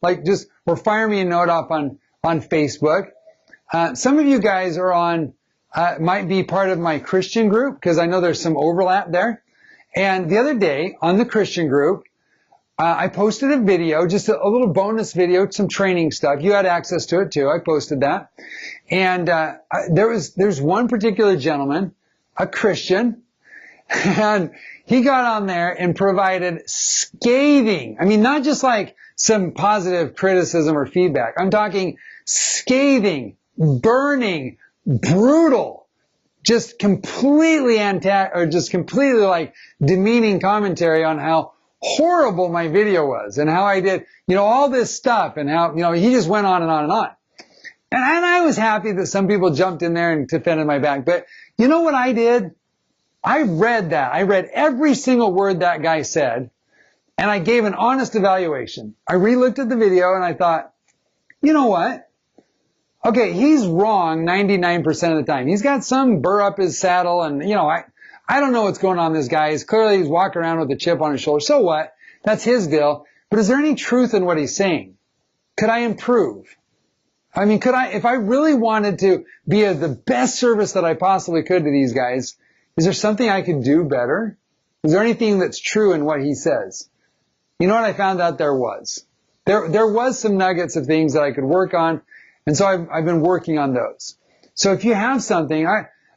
or fire me a note off on Facebook. Some of you guys are might be part of my Christian group, because I know there's some overlap there. And the other day on the Christian group, I posted a video, just a little bonus video, some training stuff. You had access to it too. I posted that. And there's one particular gentleman, a Christian, and he got on there and provided scathing, I mean, not just like some positive criticism or feedback. I'm talking scathing, burning, brutal, just completely like demeaning commentary on how horrible my video was and how I did, all this stuff, and how, he just went on and on and on. And I was happy that some people jumped in there and defended my back. But you know what I did? I read that. I read every single word that guy said, and I gave an honest evaluation. I re-looked at the video and I thought, you know what? Okay, he's wrong 99% of the time. He's got some burr up his saddle, and I don't know what's going on with this guy. He's walking around with a chip on his shoulder. So what? That's his deal. But is there any truth in what he's saying? Could I improve? I mean, if I really wanted to be the best service that I possibly could to these guys, is there something I could do better? Is there anything that's true in what he says? You know what I found out there was? There was some nuggets of things that I could work on, and so I've been working on those. So if you have something,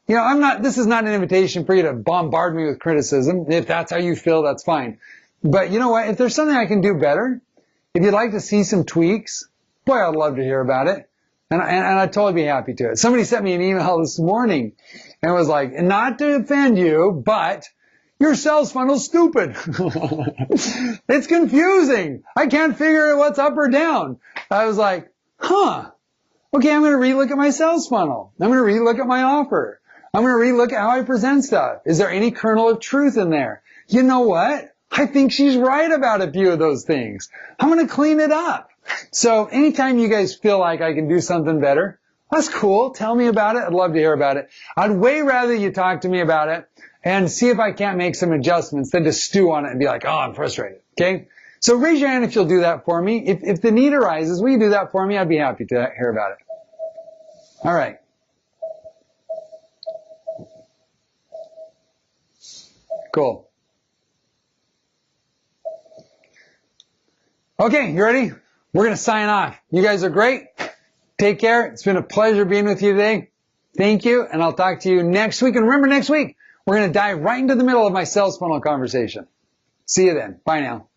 this is not an invitation for you to bombard me with criticism. If that's how you feel, that's fine. But you know what? If there's something I can do better, if you'd like to see some tweaks, boy, I'd love to hear about it. And I'd totally be happy to. Somebody sent me an email this morning and was like, not to offend you, but your sales funnel's stupid. It's confusing. I can't figure out what's up or down. I was like, okay, I'm going to relook at my sales funnel. I'm going to relook at my offer. I'm going to relook at how I present stuff. Is there any kernel of truth in there? You know what? I think she's right about a few of those things. I'm going to clean it up. So anytime you guys feel like I can do something better, that's cool. Tell me about it. I'd love to hear about it. I'd way rather you talk to me about it and see if I can't make some adjustments than to stew on it and be like, oh, I'm frustrated. Okay? So raise your hand if you'll do that for me. If the need arises, will you do that for me? I'd be happy to hear about it. All right. Cool. Okay, you ready? We're going to sign off. You guys are great. Take care. It's been a pleasure being with you today. Thank you, and I'll talk to you next week. And remember, next week, we're going to dive right into the middle of my sales funnel conversation. See you then. Bye now.